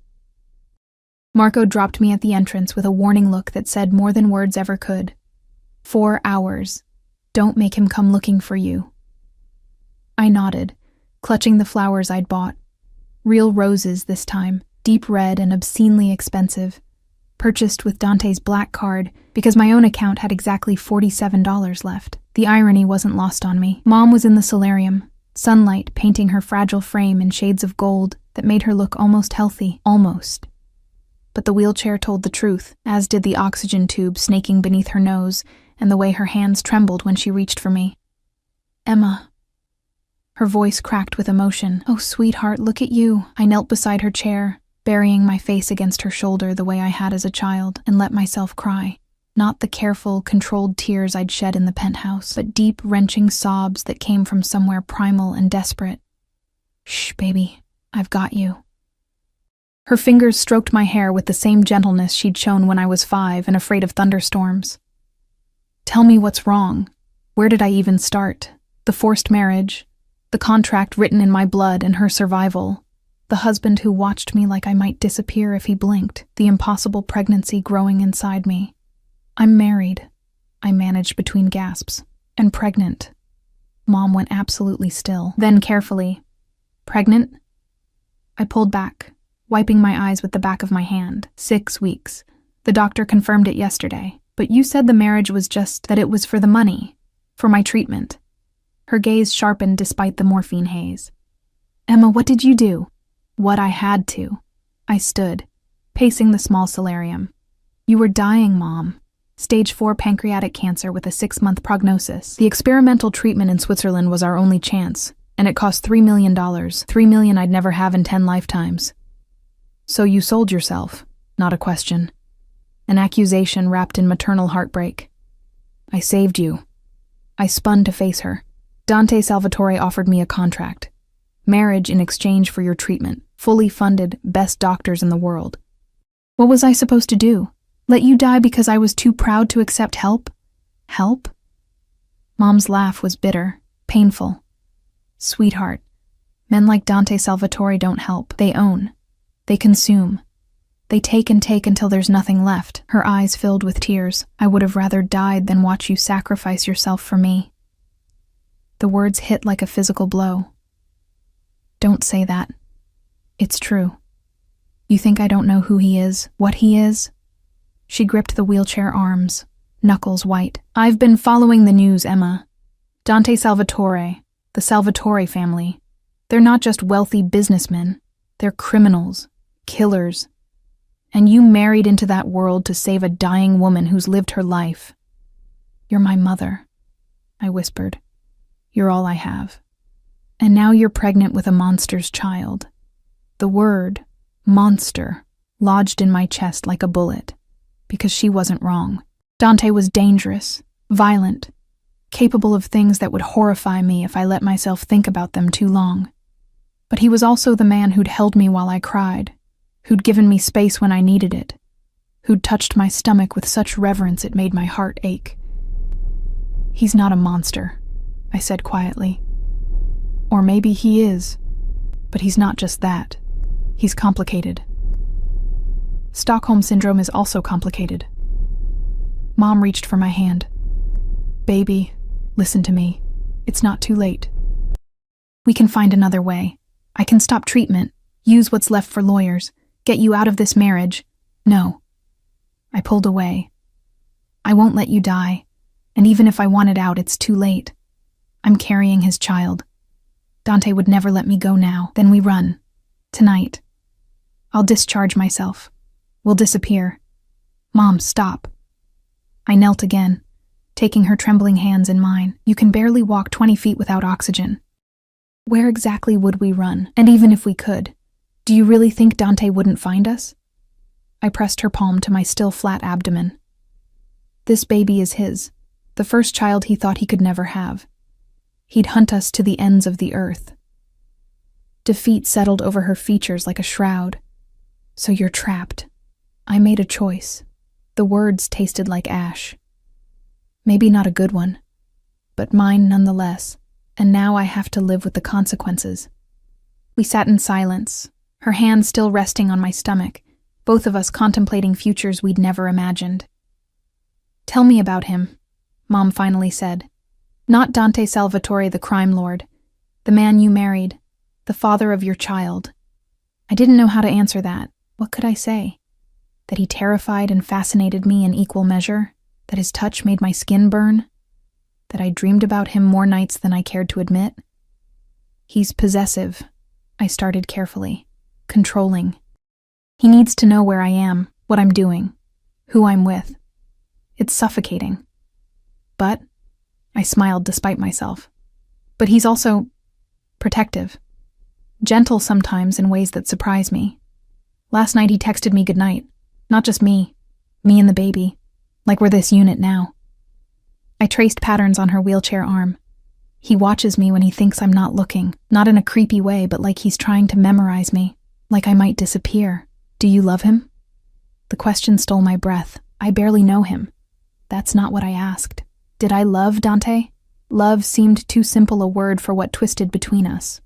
Marco dropped me at the entrance with a warning look that said more than words ever could. 4 hours. Don't make him come looking for you. I nodded, clutching the flowers I'd bought. Real roses this time, deep red and obscenely expensive. Purchased with Dante's black card because my own account had exactly $47 left. The irony wasn't lost on me. Mom was in the solarium, sunlight painting her fragile frame in shades of gold that made her look almost healthy. Almost. But the wheelchair told the truth, as did the oxygen tube snaking beneath her nose and the way her hands trembled when she reached for me. Emma. Her voice cracked with emotion. Oh, sweetheart, look at you. I knelt beside her chair, burying my face against her shoulder the way I had as a child, and let myself cry. Not the careful, controlled tears I'd shed in the penthouse, but deep, wrenching sobs that came from somewhere primal and desperate. Shh, baby. I've got you. Her fingers stroked my hair with the same gentleness she'd shown when I was 5 and afraid of thunderstorms. Tell me what's wrong. Where did I even start? The forced marriage, the contract written in my blood and her survival, the husband who watched me like I might disappear if he blinked, the impossible pregnancy growing inside me. I'm married, I managed between gasps, and pregnant. Mom went absolutely still. Then carefully, Pregnant? I pulled back, wiping my eyes with the back of my hand. 6 weeks. The doctor confirmed it yesterday. But you said the marriage was just that it was for the money, for my treatment. Her gaze sharpened despite the morphine haze. "Emma, what did you do?" "What I had to." I stood, pacing the small solarium. "You were dying, Mom. Stage 4 pancreatic cancer with a 6-month prognosis. The experimental treatment in Switzerland was our only chance, and it cost $3 million. $3 million I'd never have in 10 lifetimes. So you sold yourself?" Not a question. An accusation wrapped in maternal heartbreak. "I saved you." I spun to face her. "Dante Salvatore offered me a contract. Marriage in exchange for your treatment. Fully funded, best doctors in the world. What was I supposed to do? Let you die because I was too proud to accept help? Help?" Mom's laugh was bitter, painful. "Sweetheart, men like Dante Salvatore don't help. They own. They consume. They take and take until there's nothing left." Her eyes filled with tears. "I would have rather died than watch you sacrifice yourself for me." The words hit like a physical blow. "Don't say that. It's true. You think I don't know who he is, what he is?" She gripped the wheelchair arms, knuckles white. "I've been following the news, Emma. Dante Salvatore, the Salvatore family. They're not just wealthy businessmen. They're criminals, killers. And you married into that world to save a dying woman who's lived her life." "You're my mother," I whispered. "You're all I have. And now you're pregnant with a monster's child." The word, monster, lodged in my chest like a bullet, because she wasn't wrong. Dante was dangerous, violent, capable of things that would horrify me if I let myself think about them too long. But he was also the man who'd held me while I cried, who'd given me space when I needed it, who'd touched my stomach with such reverence it made my heart ache. "He's not a monster," I said quietly. "Or maybe he is, but he's not just that. He's complicated. Stockholm Syndrome is also complicated." Mom reached for my hand. "Baby, listen to me. It's not too late. We can find another way. I can stop treatment, use what's left for lawyers, get you out of this marriage." "No." I pulled away. "I won't let you die, and even if I wanted out, it's too late. I'm carrying his child. Dante would never let me go now. Then we run. Tonight. I'll discharge myself. We'll disappear." "Mom, stop." I knelt again, taking her trembling hands in mine. "You can barely walk 20 feet without oxygen. Where exactly would we run? And even if we could, do you really think Dante wouldn't find us?" I pressed her palm to my still flat abdomen. "This baby is his, the first child he thought he could never have. He'd hunt us to the ends of the earth." Defeat settled over her features like a shroud. "So you're trapped." I made a choice. The words tasted like ash. Maybe not a good one, but mine nonetheless, and now I have to live with the consequences. We sat in silence, her hand still resting on my stomach, both of us contemplating futures we'd never imagined. "Tell me about him," Mom finally said. "Not Dante Salvatore, the crime lord, the man you married, the father of your child." I didn't know how to answer that. What could I say? That he terrified and fascinated me in equal measure? That his touch made my skin burn? That I dreamed about him more nights than I cared to admit? "He's possessive," I started carefully. "Controlling. He needs to know where I am, what I'm doing, who I'm with. It's suffocating. But," I smiled despite myself, "but he's also protective. Gentle sometimes in ways that surprise me. Last night he texted me goodnight. Not just me and the baby, like we're this unit now." I traced patterns on her wheelchair arm. "He watches me when he thinks I'm not looking, not in a creepy way, but like he's trying to memorize me, like I might disappear. Do you love him?" The question stole my breath. I barely know him. That's not what I asked. Did I love Dante? Love seemed too simple a word for what twisted between us.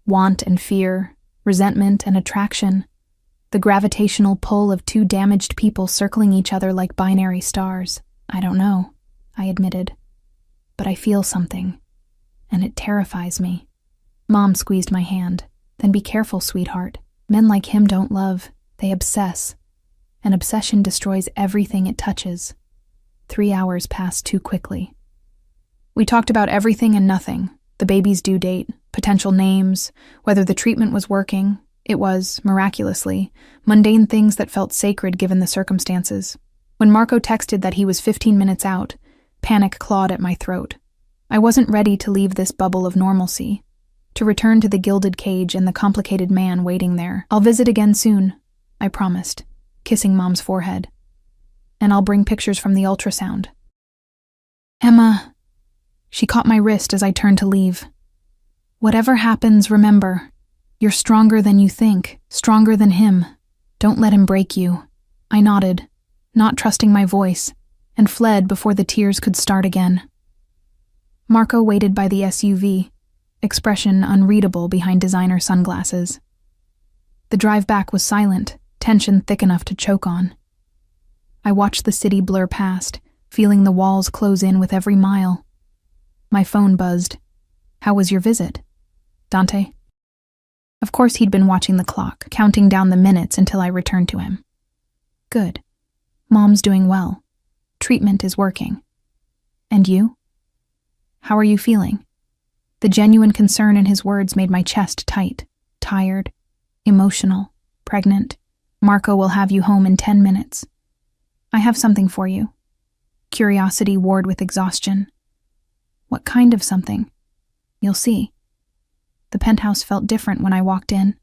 Want and fear, resentment and attraction. The gravitational pull of two damaged people circling each other like binary stars. "I don't know," I admitted. "But I feel something, and it terrifies me." Mom squeezed my hand. "Then be careful, sweetheart. Men like him don't love, they obsess. An obsession destroys everything it touches." 3 hours passed too quickly. We talked about everything and nothing, The baby's due date, potential names, whether the treatment was working. It was, miraculously, mundane things that felt sacred given the circumstances. When Marco texted that he was 15 minutes out, panic clawed at my throat. I wasn't ready to leave this bubble of normalcy, to return to the gilded cage and the complicated man waiting there. "I'll visit again soon," I promised, kissing Mom's forehead. "And I'll bring pictures from the ultrasound." "Emma," she caught my wrist as I turned to leave. "Whatever happens, remember, you're stronger than you think, stronger than him. Don't let him break you." I nodded, not trusting my voice, and fled before the tears could start again. Marco waited by the SUV, expression unreadable behind designer sunglasses. The drive back was silent, tension thick enough to choke on. I watched the city blur past, feeling the walls close in with every mile. My phone buzzed. "How was your visit, Dante?" Of course he'd been watching the clock, counting down the minutes until I returned to him. "Good. Mom's doing well. Treatment is working. And you? How are you feeling?" The genuine concern in his words made my chest tight, tired, emotional, pregnant. "Marco will have you home in 10 minutes. I have something for you." Curiosity warred with exhaustion. "What kind of something?" "You'll see." The penthouse felt different when I walked in.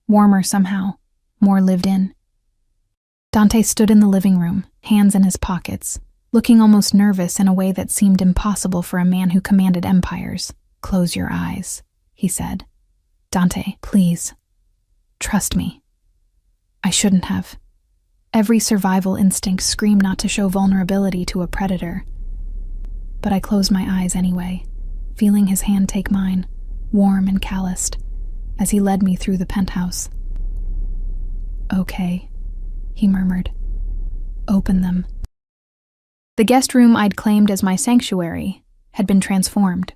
Warmer somehow, more lived in. Dante stood in the living room, hands in his pockets, looking almost nervous in a way that seemed impossible for a man who commanded empires. "Close your eyes," he said. "Dante, please. Trust me." I shouldn't have. Every survival instinct screamed not to show vulnerability to a predator. But I closed my eyes anyway, feeling his hand take mine, warm and calloused, as he led me through the penthouse. "Okay," he murmured. "Open them." The guest room I'd claimed as my sanctuary had been transformed.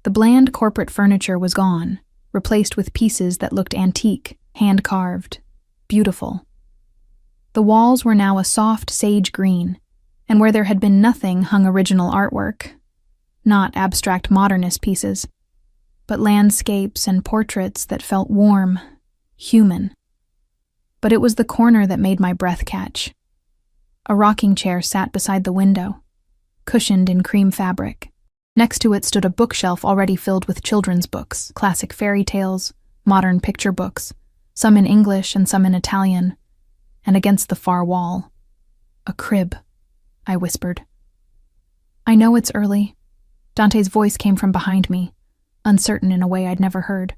The bland corporate furniture was gone, replaced with pieces that looked antique, hand-carved, beautiful. The walls were now a soft sage green, and where there had been nothing hung original artwork. Not abstract modernist pieces, but landscapes and portraits that felt warm, human. But it was the corner that made my breath catch. A rocking chair sat beside the window, cushioned in cream fabric. Next to it stood a bookshelf already filled with children's books, classic fairy tales, modern picture books, some in English and some in Italian, and against the far wall, a crib, I whispered. "I know it's early." Dante's voice came from behind me, uncertain in a way I'd never heard.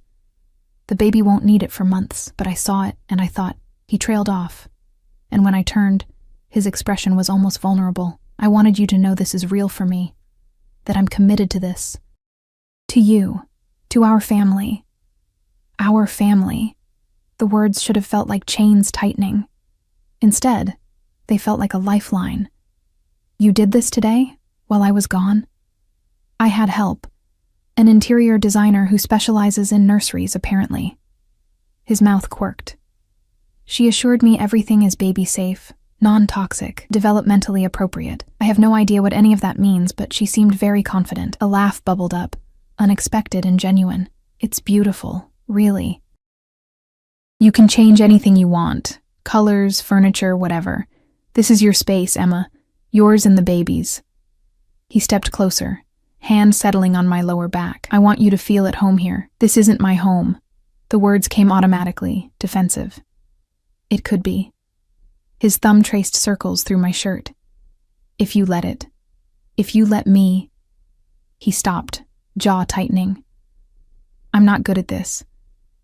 "The baby won't need it for months," but I saw it, and I thought, he trailed off. And when I turned, his expression was almost vulnerable. "I wanted you to know this is real for me, that I'm committed to this. To you, to our family. Our family." The words should have felt like chains tightening. Instead, they felt like a lifeline. "You did this today, while I was gone?" I had help. An interior designer who specializes in nurseries, apparently. His mouth quirked. "She assured me everything is baby-safe, non-toxic, developmentally appropriate. I have no idea what any of that means, but she seemed very confident." A laugh bubbled up, unexpected and genuine. "It's beautiful, really. You can change anything you want. Colors, furniture, whatever. This is your space, Emma. Yours and the baby's." He stepped closer, hand settling on my lower back. "I want you to feel at home here. This isn't my home." The words came automatically, defensive. It could be. His thumb traced circles through my shirt. "If you let it. If you let me." He stopped, jaw tightening. "I'm not good at this.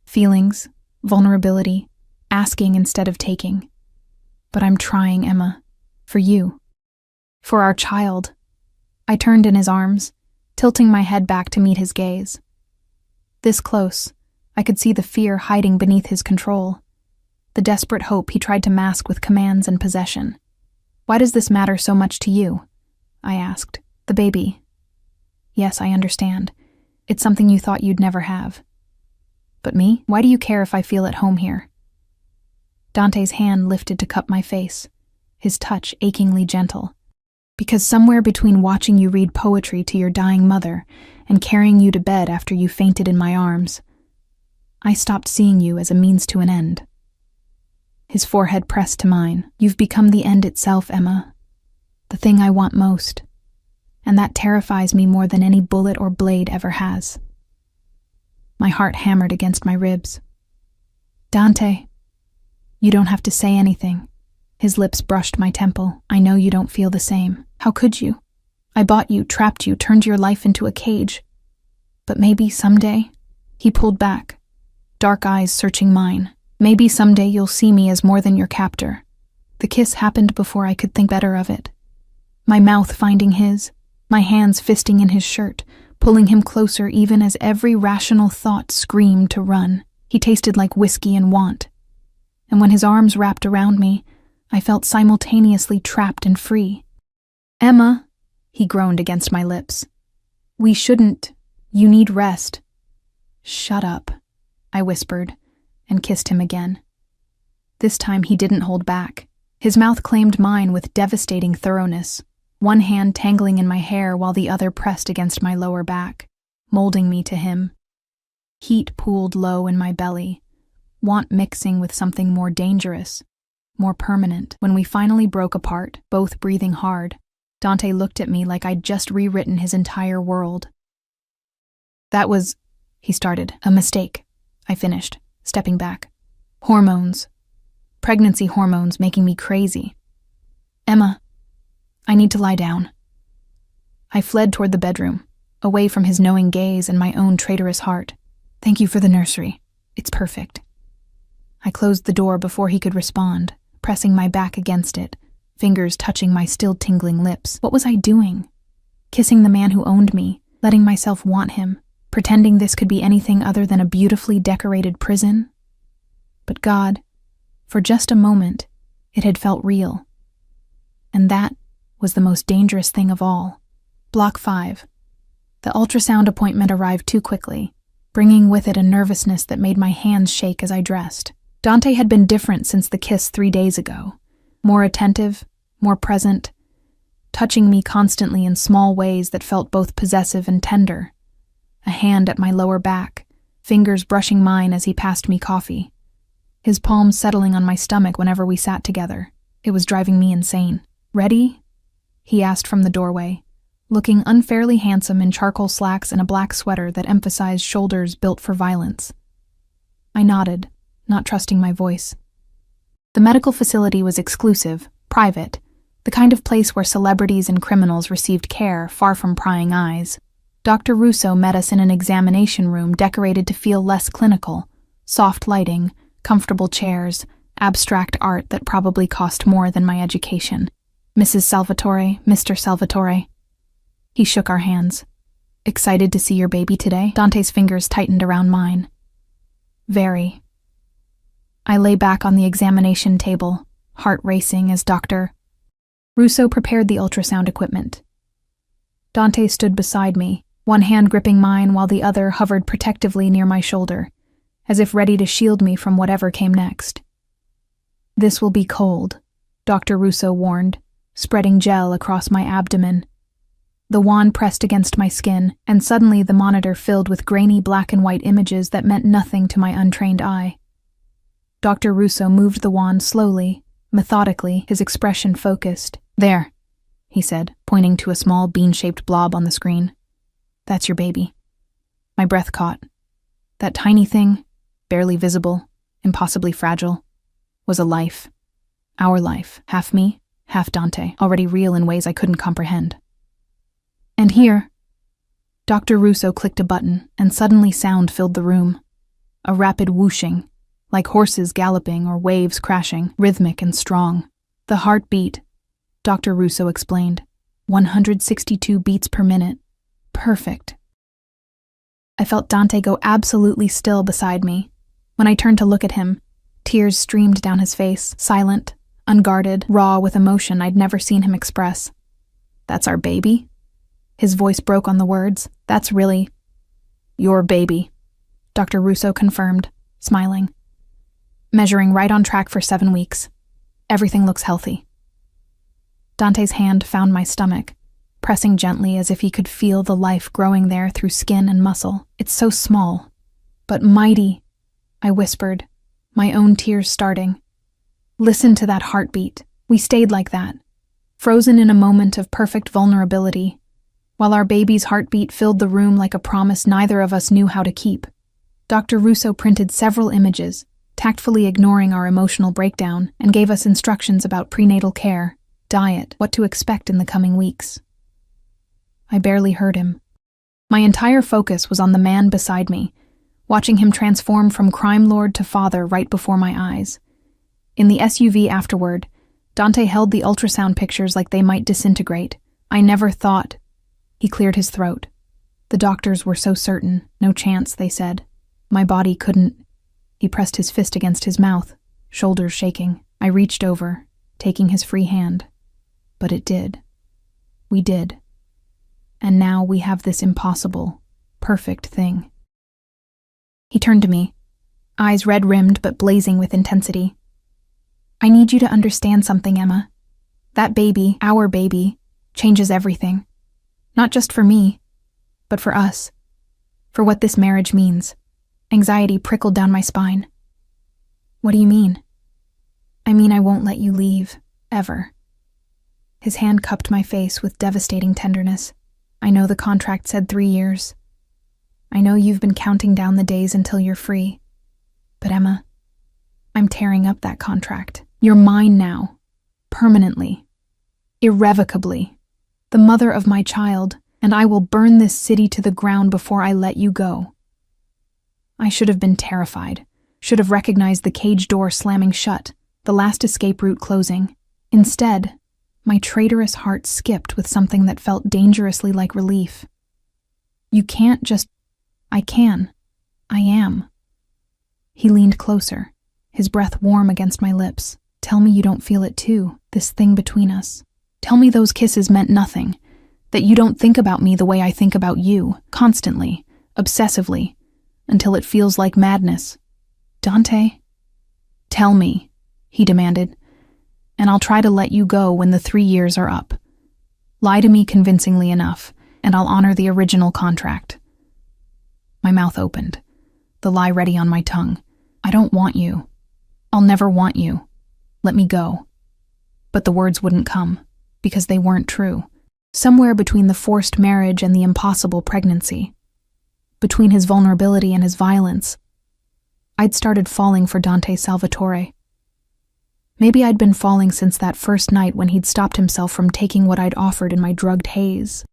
Feelings, vulnerability, asking instead of taking. But I'm trying, Emma. For you. For our child." I turned in his arms, tilting my head back to meet his gaze. This close, I could see the fear hiding beneath his control, the desperate hope he tried to mask with commands and possession. "Why does this matter so much to you?" I asked. "The baby." "Yes, I understand. It's something you thought you'd never have." "But me? Why do you care if I feel at home here?" Dante's hand lifted to cup my face, his touch achingly gentle. Because somewhere between watching you read poetry to your dying mother and carrying you to bed after you fainted in my arms, I stopped seeing you as a means to an end. His forehead pressed to mine. You've become the end itself, Emma. The thing I want most. And that terrifies me more than any bullet or blade ever has. My heart hammered against my ribs. Dante, you don't have to say anything. His lips brushed my temple. I know you don't feel the same. How could you? I bought you, trapped you, turned your life into a cage. But maybe someday, he pulled back, dark eyes searching mine. Maybe someday you'll see me as more than your captor. The kiss happened before I could think better of it. My mouth finding his, my hands fisting in his shirt, pulling him closer even as every rational thought screamed to run. He tasted like whiskey and want. And when his arms wrapped around me, I felt simultaneously trapped and free. Emma, he groaned against my lips. We shouldn't. You need rest. Shut up, I whispered, and kissed him again. This time he didn't hold back. His mouth claimed mine with devastating thoroughness, one hand tangling in my hair while the other pressed against my lower back, molding me to him. Heat pooled low in my belly, want mixing with something more dangerous, more permanent. When we finally broke apart, both breathing hard, Dante looked at me like I'd just rewritten his entire world. That was, he started, a mistake, I finished, stepping back. Hormones. Pregnancy hormones making me crazy. Emma, I need to lie down. I fled toward the bedroom, away from his knowing gaze and my own traitorous heart. Thank you for the nursery. It's perfect. I closed the door before he could respond, pressing my back against it, fingers touching my still tingling lips. What was I doing? Kissing the man who owned me, letting myself want him, pretending this could be anything other than a beautifully decorated prison? But God, for just a moment, it had felt real. And that was the most dangerous thing of all. Block 5. The ultrasound appointment arrived too quickly, bringing with it a nervousness that made my hands shake as I dressed. Dante had been different since the kiss 3 days ago. More attentive, more present, touching me constantly in small ways that felt both possessive and tender. A hand at my lower back, fingers brushing mine as he passed me coffee. His palms settling on my stomach whenever we sat together. It was driving me insane. Ready? He asked from the doorway, looking unfairly handsome in charcoal slacks and a black sweater that emphasized shoulders built for violence. I nodded, not trusting my voice. The medical facility was exclusive, private, the kind of place where celebrities and criminals received care far from prying eyes. Dr. Russo met us in an examination room decorated to feel less clinical, soft lighting, comfortable chairs, abstract art that probably cost more than my education. Mrs. Salvatore, Mr. Salvatore. He shook our hands. Excited to see your baby today? Dante's fingers tightened around mine. Very. I lay back on the examination table, heart racing as Dr. Russo prepared the ultrasound equipment. Dante stood beside me, one hand gripping mine while the other hovered protectively near my shoulder, as if ready to shield me from whatever came next. This will be cold, Dr. Russo warned, spreading gel across my abdomen. The wand pressed against my skin, and suddenly the monitor filled with grainy black and white images that meant nothing to my untrained eye. Dr. Russo moved the wand slowly, methodically, his expression focused. There, he said, pointing to a small bean-shaped blob on the screen. That's your baby. My breath caught. That tiny thing, barely visible, impossibly fragile, was a life. Our life, half me, half Dante, already real in ways I couldn't comprehend. And here, Dr. Russo clicked a button, and suddenly sound filled the room. A rapid whooshing, like horses galloping or waves crashing, rhythmic and strong. The heartbeat, Dr. Russo explained, 162 beats per minute. Perfect. I felt Dante go absolutely still beside me. When I turned to look at him, tears streamed down his face, silent, unguarded, raw with emotion I'd never seen him express. That's our baby? His voice broke on the words. That's really your baby, Dr. Russo confirmed, smiling. Measuring right on track for 7 weeks. Everything looks healthy. Dante's hand found my stomach, pressing gently as if he could feel the life growing there through skin and muscle. It's so small, but mighty, I whispered, my own tears starting. Listen to that heartbeat. We stayed like that, frozen in a moment of perfect vulnerability, while our baby's heartbeat filled the room like a promise neither of us knew how to keep. Dr. Russo printed several images, tactfully ignoring our emotional breakdown, and gave us instructions about prenatal care, diet, what to expect in the coming weeks. I barely heard him. My entire focus was on the man beside me, watching him transform from crime lord to father right before my eyes. In the SUV afterward, Dante held the ultrasound pictures like they might disintegrate. I never thought. He cleared his throat. The doctors were so certain. No chance, they said. My body couldn't. He pressed his fist against his mouth, shoulders shaking. I reached over, taking his free hand. But it did. We did. And now we have this impossible, perfect thing. He turned to me, eyes red-rimmed but blazing with intensity. I need you to understand something, Emma. That baby, our baby, changes everything. Not just for me, but for us. For what this marriage means. Anxiety prickled down my spine. What do you mean? I mean I won't let you leave, ever. His hand cupped my face with devastating tenderness. I know the contract said 3 years. I know you've been counting down the days until you're free. But Emma, I'm tearing up that contract. You're mine now. Permanently. Irrevocably. The mother of my child, and I will burn this city to the ground before I let you go. I should have been terrified, should have recognized the cage door slamming shut, the last escape route closing. Instead, my traitorous heart skipped with something that felt dangerously like relief. You can't just... I can. I am. He leaned closer, his breath warm against my lips. Tell me you don't feel it too, this thing between us. Tell me those kisses meant nothing, that you don't think about me the way I think about you, constantly, obsessively, until it feels like madness. Dante? Tell me, he demanded, and I'll try to let you go when the 3 years are up. Lie to me convincingly enough, and I'll honor the original contract. My mouth opened, the lie ready on my tongue. I don't want you. I'll never want you. Let me go. But the words wouldn't come, because they weren't true. Somewhere between the forced marriage and the impossible pregnancy, between his vulnerability and his violence, I'd started falling for Dante Salvatore. Maybe I'd been falling since that first night when he'd stopped himself from taking what I'd offered in my drugged haze.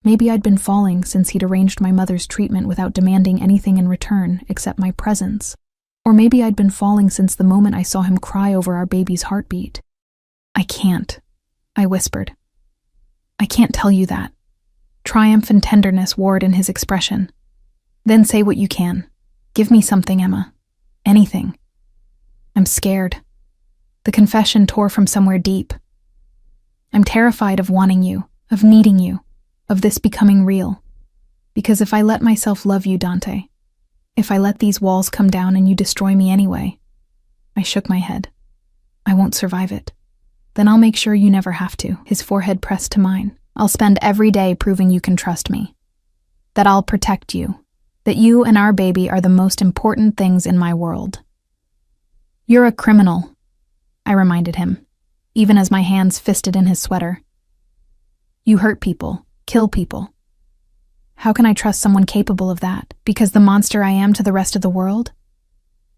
Maybe I'd been falling since he'd arranged my mother's treatment without demanding anything in return except my presence. Or maybe I'd been falling since the moment I saw him cry over our baby's heartbeat. I can't, I whispered. I can't tell you that. Triumph and tenderness warred in his expression. Then say what you can. Give me something, Emma. Anything. I'm scared. The confession tore from somewhere deep. I'm terrified of wanting you, of needing you, of this becoming real. Because if I let myself love you, Dante, if I let these walls come down and you destroy me anyway, I shook my head. I won't survive it. Then I'll make sure you never have to. His forehead pressed to mine. I'll spend every day proving you can trust me. That I'll protect you. That you and our baby are the most important things in my world. You're a criminal, I reminded him, even as my hands fisted in his sweater. You hurt people, kill people. How can I trust someone capable of that? Because the monster I am to the rest of the world?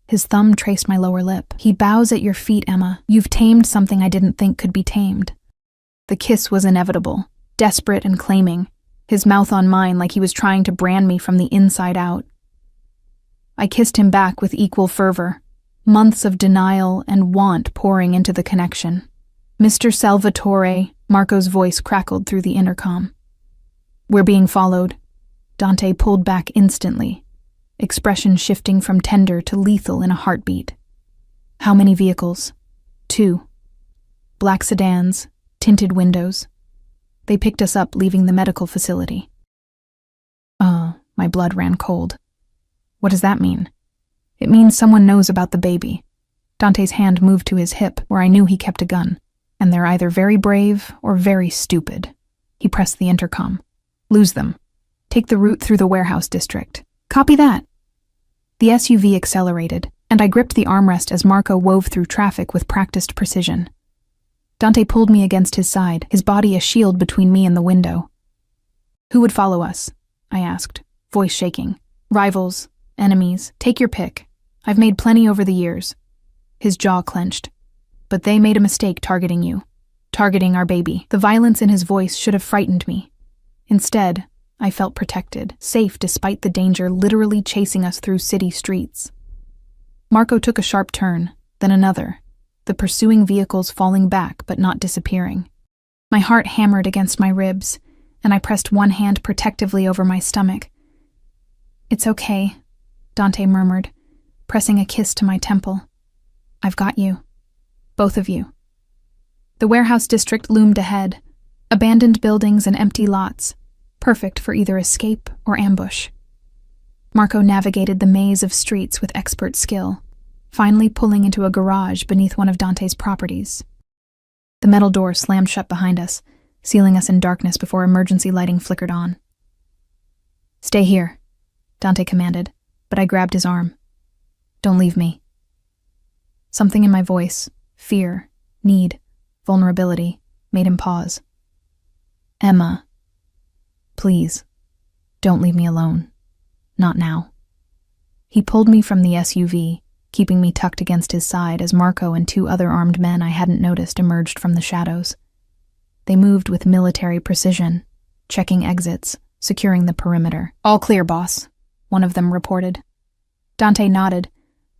His thumb traced my lower lip. He bows at your feet, Emma. You've tamed something I didn't think could be tamed. The kiss was inevitable, desperate and claiming, his mouth on mine like he was trying to brand me from the inside out. I kissed him back with equal fervor, months of denial and want pouring into the connection. Mr. Salvatore, Marco's voice crackled through the intercom. We're being followed. Dante pulled back instantly, expression shifting from tender to lethal in a heartbeat. How many vehicles? 2. Black sedans, tinted windows. They picked us up, leaving the medical facility. My blood ran cold. What does that mean? It means someone knows about the baby. Dante's hand moved to his hip, where I knew he kept a gun. and they're either very brave or very stupid. He pressed the intercom. Lose them. Take the route through the warehouse district. Copy that. The SUV accelerated, and I gripped the armrest as Marco wove through traffic with practiced precision. Dante pulled me against his side, his body a shield between me and the window. Who would follow us? I asked, voice shaking. Rivals, enemies, take your pick. I've made plenty over the years. His jaw clenched. But they made a mistake targeting you. Targeting our baby. The violence in his voice should have frightened me. Instead, I felt protected, safe despite the danger literally chasing us through city streets. Marco took a sharp turn, then another, the pursuing vehicles falling back but not disappearing. My heart hammered against my ribs, and I pressed one hand protectively over my stomach. It's okay, Dante murmured, pressing a kiss to my temple. I've got you. Both of you. The warehouse district loomed ahead, abandoned buildings and empty lots, perfect for either escape or ambush. Marco navigated the maze of streets with expert skill, finally pulling into a garage beneath one of Dante's properties. The metal door slammed shut behind us, sealing us in darkness before emergency lighting flickered on. Stay here, Dante commanded, but I grabbed his arm. Don't leave me. Something in my voice, fear, need, vulnerability, made him pause. Emma, please, don't leave me alone. Not now. He pulled me from the SUV, keeping me tucked against his side as Marco and two other armed men I hadn't noticed emerged from the shadows. They moved with military precision, checking exits, securing the perimeter. All clear, boss, one of them reported. Dante nodded,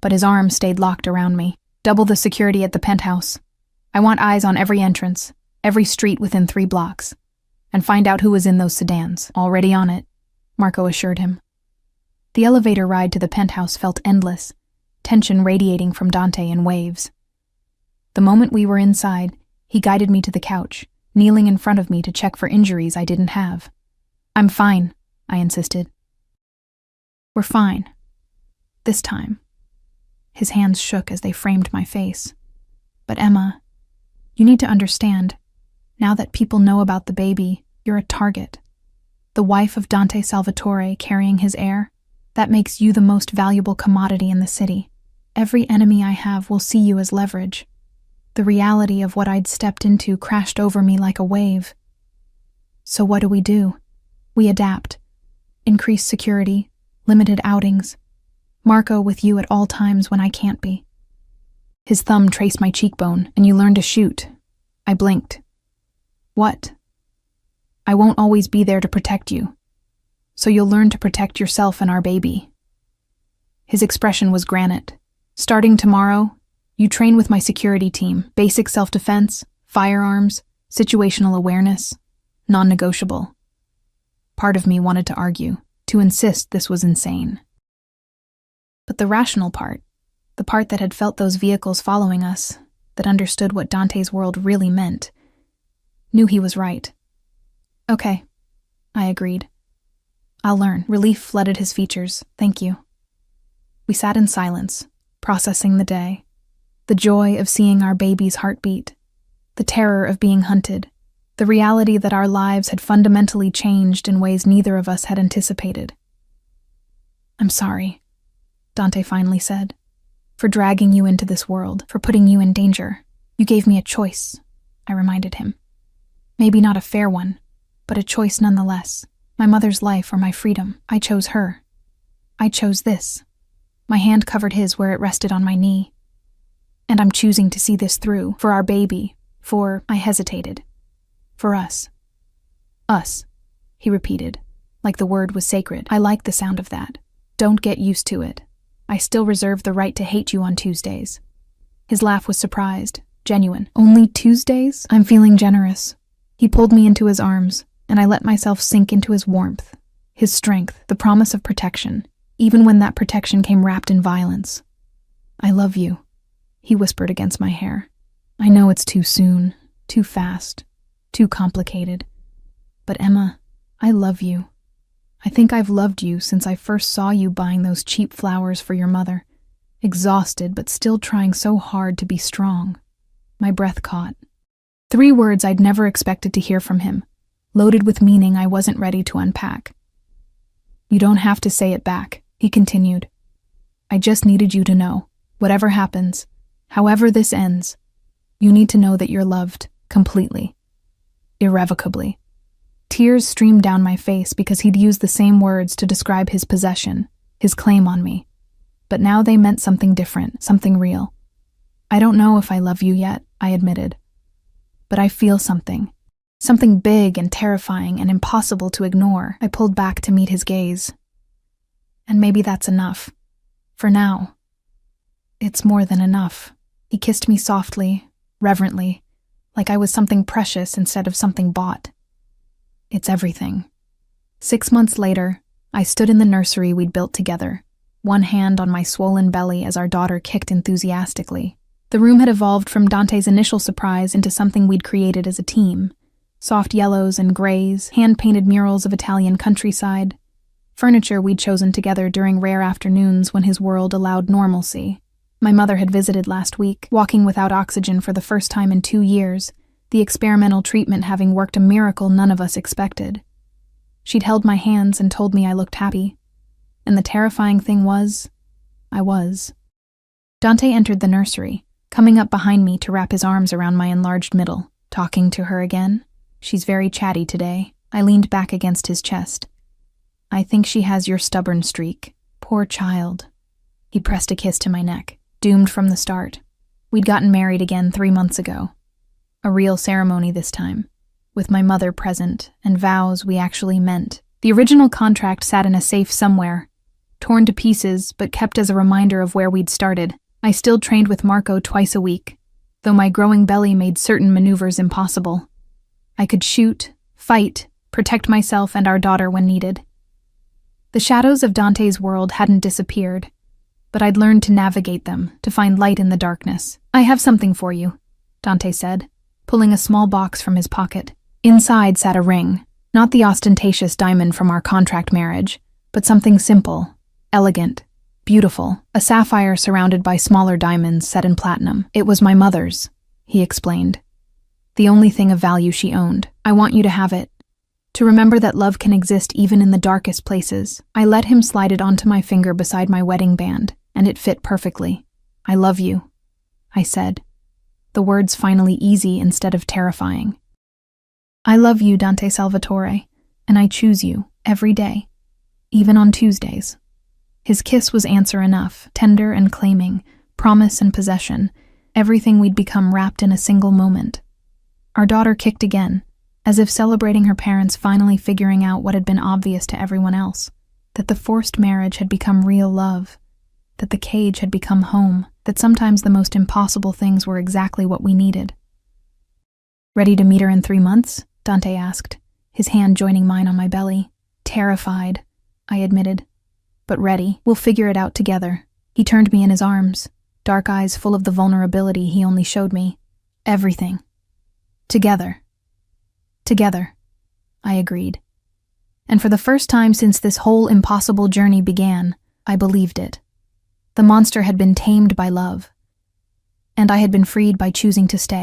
but his arm stayed locked around me. Double the security at the penthouse. I want eyes on every entrance, every street within 3 blocks. And find out who was in those sedans. Already on it, Marco assured him. The elevator ride to the penthouse felt endless, tension radiating from Dante in waves. The moment we were inside, he guided me to the couch, kneeling in front of me to check for injuries I didn't have. I'm fine, I insisted. We're fine. This time. His hands shook as they framed my face. But Emma, you need to understand, now that people know about the baby, you're a target. The wife of Dante Salvatore carrying his heir, that makes you the most valuable commodity in the city. Every enemy I have will see you as leverage. The reality of what I'd stepped into crashed over me like a wave. So what do? We adapt. Increased security, limited outings. Marco with you at all times when I can't be. His thumb traced my cheekbone, and you learn to shoot. I blinked. What? I won't always be there to protect you. So you'll learn to protect yourself and our baby. His expression was granite. Starting tomorrow, you train with my security team. Basic self-defense, firearms, situational awareness, non-negotiable. Part of me wanted to argue, to insist this was insane. But the rational part, the part that had felt those vehicles following us, that understood what Dante's world really meant, knew he was right. Okay, I agreed. I'll learn. Relief flooded his features. Thank you. We sat in silence, processing the day. The joy of seeing our baby's heartbeat. The terror of being hunted. The reality that our lives had fundamentally changed in ways neither of us had anticipated. I'm sorry, Dante finally said, for dragging you into this world, for putting you in danger. You gave me a choice, I reminded him. Maybe not a fair one, but a choice nonetheless. My mother's life or my freedom. I chose her. I chose this. My hand covered his where it rested on my knee. And I'm choosing to see this through, for our baby, I hesitated. For us. Us, he repeated, like the word was sacred. I like the sound of that. Don't get used to it. I still reserve the right to hate you on Tuesdays. His laugh was surprised, genuine. Only Tuesdays? I'm feeling generous. He pulled me into his arms, and I let myself sink into his warmth, his strength, the promise of protection, even when that protection came wrapped in violence. I love you, he whispered against my hair. I know it's too soon, too fast, too complicated. But Emma, I love you. I think I've loved you since I first saw you buying those cheap flowers for your mother, exhausted but still trying so hard to be strong. My breath caught. 3 words I'd never expected to hear from him, loaded with meaning I wasn't ready to unpack. "You don't have to say it back," he continued. "I just needed you to know, whatever happens, however this ends, you need to know that you're loved, completely, irrevocably." Tears streamed down my face because he'd used the same words to describe his possession, his claim on me. But now they meant something different, something real. "I don't know if I love you yet," I admitted. "But I feel something. Something big and terrifying and impossible to ignore." I pulled back to meet his gaze. "And maybe that's enough. For now." "It's more than enough." He kissed me softly, reverently, like I was something precious instead of something bought. "It's everything." 6 months later, I stood in the nursery we'd built together, one hand on my swollen belly as our daughter kicked enthusiastically. The room had evolved from Dante's initial surprise into something we'd created as a team. Soft yellows and grays, hand-painted murals of Italian countryside, furniture we'd chosen together during rare afternoons when his world allowed normalcy. My mother had visited last week, walking without oxygen for the first time in 2 years, the experimental treatment having worked a miracle none of us expected. She'd held my hands and told me I looked happy. And the terrifying thing was, I was. Dante entered the nursery, coming up behind me to wrap his arms around my enlarged middle. "Talking to her again? She's very chatty today." I leaned back against his chest. "I think she has your stubborn streak. Poor child." He pressed a kiss to my neck. "Doomed from the start. We'd gotten married again 3 months ago. A real ceremony this time, with my mother present and vows we actually meant. The original contract sat in a safe somewhere, torn to pieces but kept as a reminder of where we'd started. I still trained with Marco twice a week, though my growing belly made certain maneuvers impossible. I could shoot, fight, protect myself and our daughter when needed. The shadows of Dante's world hadn't disappeared, but I'd learned to navigate them, to find light in the darkness. "I have something for you," Dante said, pulling a small box from his pocket. Inside sat a ring, not the ostentatious diamond from our contract marriage, but something simple, elegant, beautiful, a sapphire surrounded by smaller diamonds set in platinum. "It was my mother's," he explained. "The only thing of value she owned. I want you to have it. To remember that love can exist even in the darkest places." I let him slide it onto my finger beside my wedding band, and it fit perfectly. "I love you," I said, the words finally easy instead of terrifying. "I love you, Dante Salvatore, and I choose you every day, even on Tuesdays." His kiss was answer enough, tender and claiming, promise and possession, everything we'd become wrapped in a single moment. Our daughter kicked again, as if celebrating her parents finally figuring out what had been obvious to everyone else, that the forced marriage had become real love, that the cage had become home, that sometimes the most impossible things were exactly what we needed. "Ready to meet her in 3 months?" Dante asked, his hand joining mine on my belly. "Terrified," I admitted, "but ready. We'll figure it out together." He turned me in his arms, dark eyes full of the vulnerability he only showed me. "Everything. Together." "Together," I agreed. And for the first time since this whole impossible journey began, I believed it. The monster had been tamed by love, and I had been freed by choosing to stay.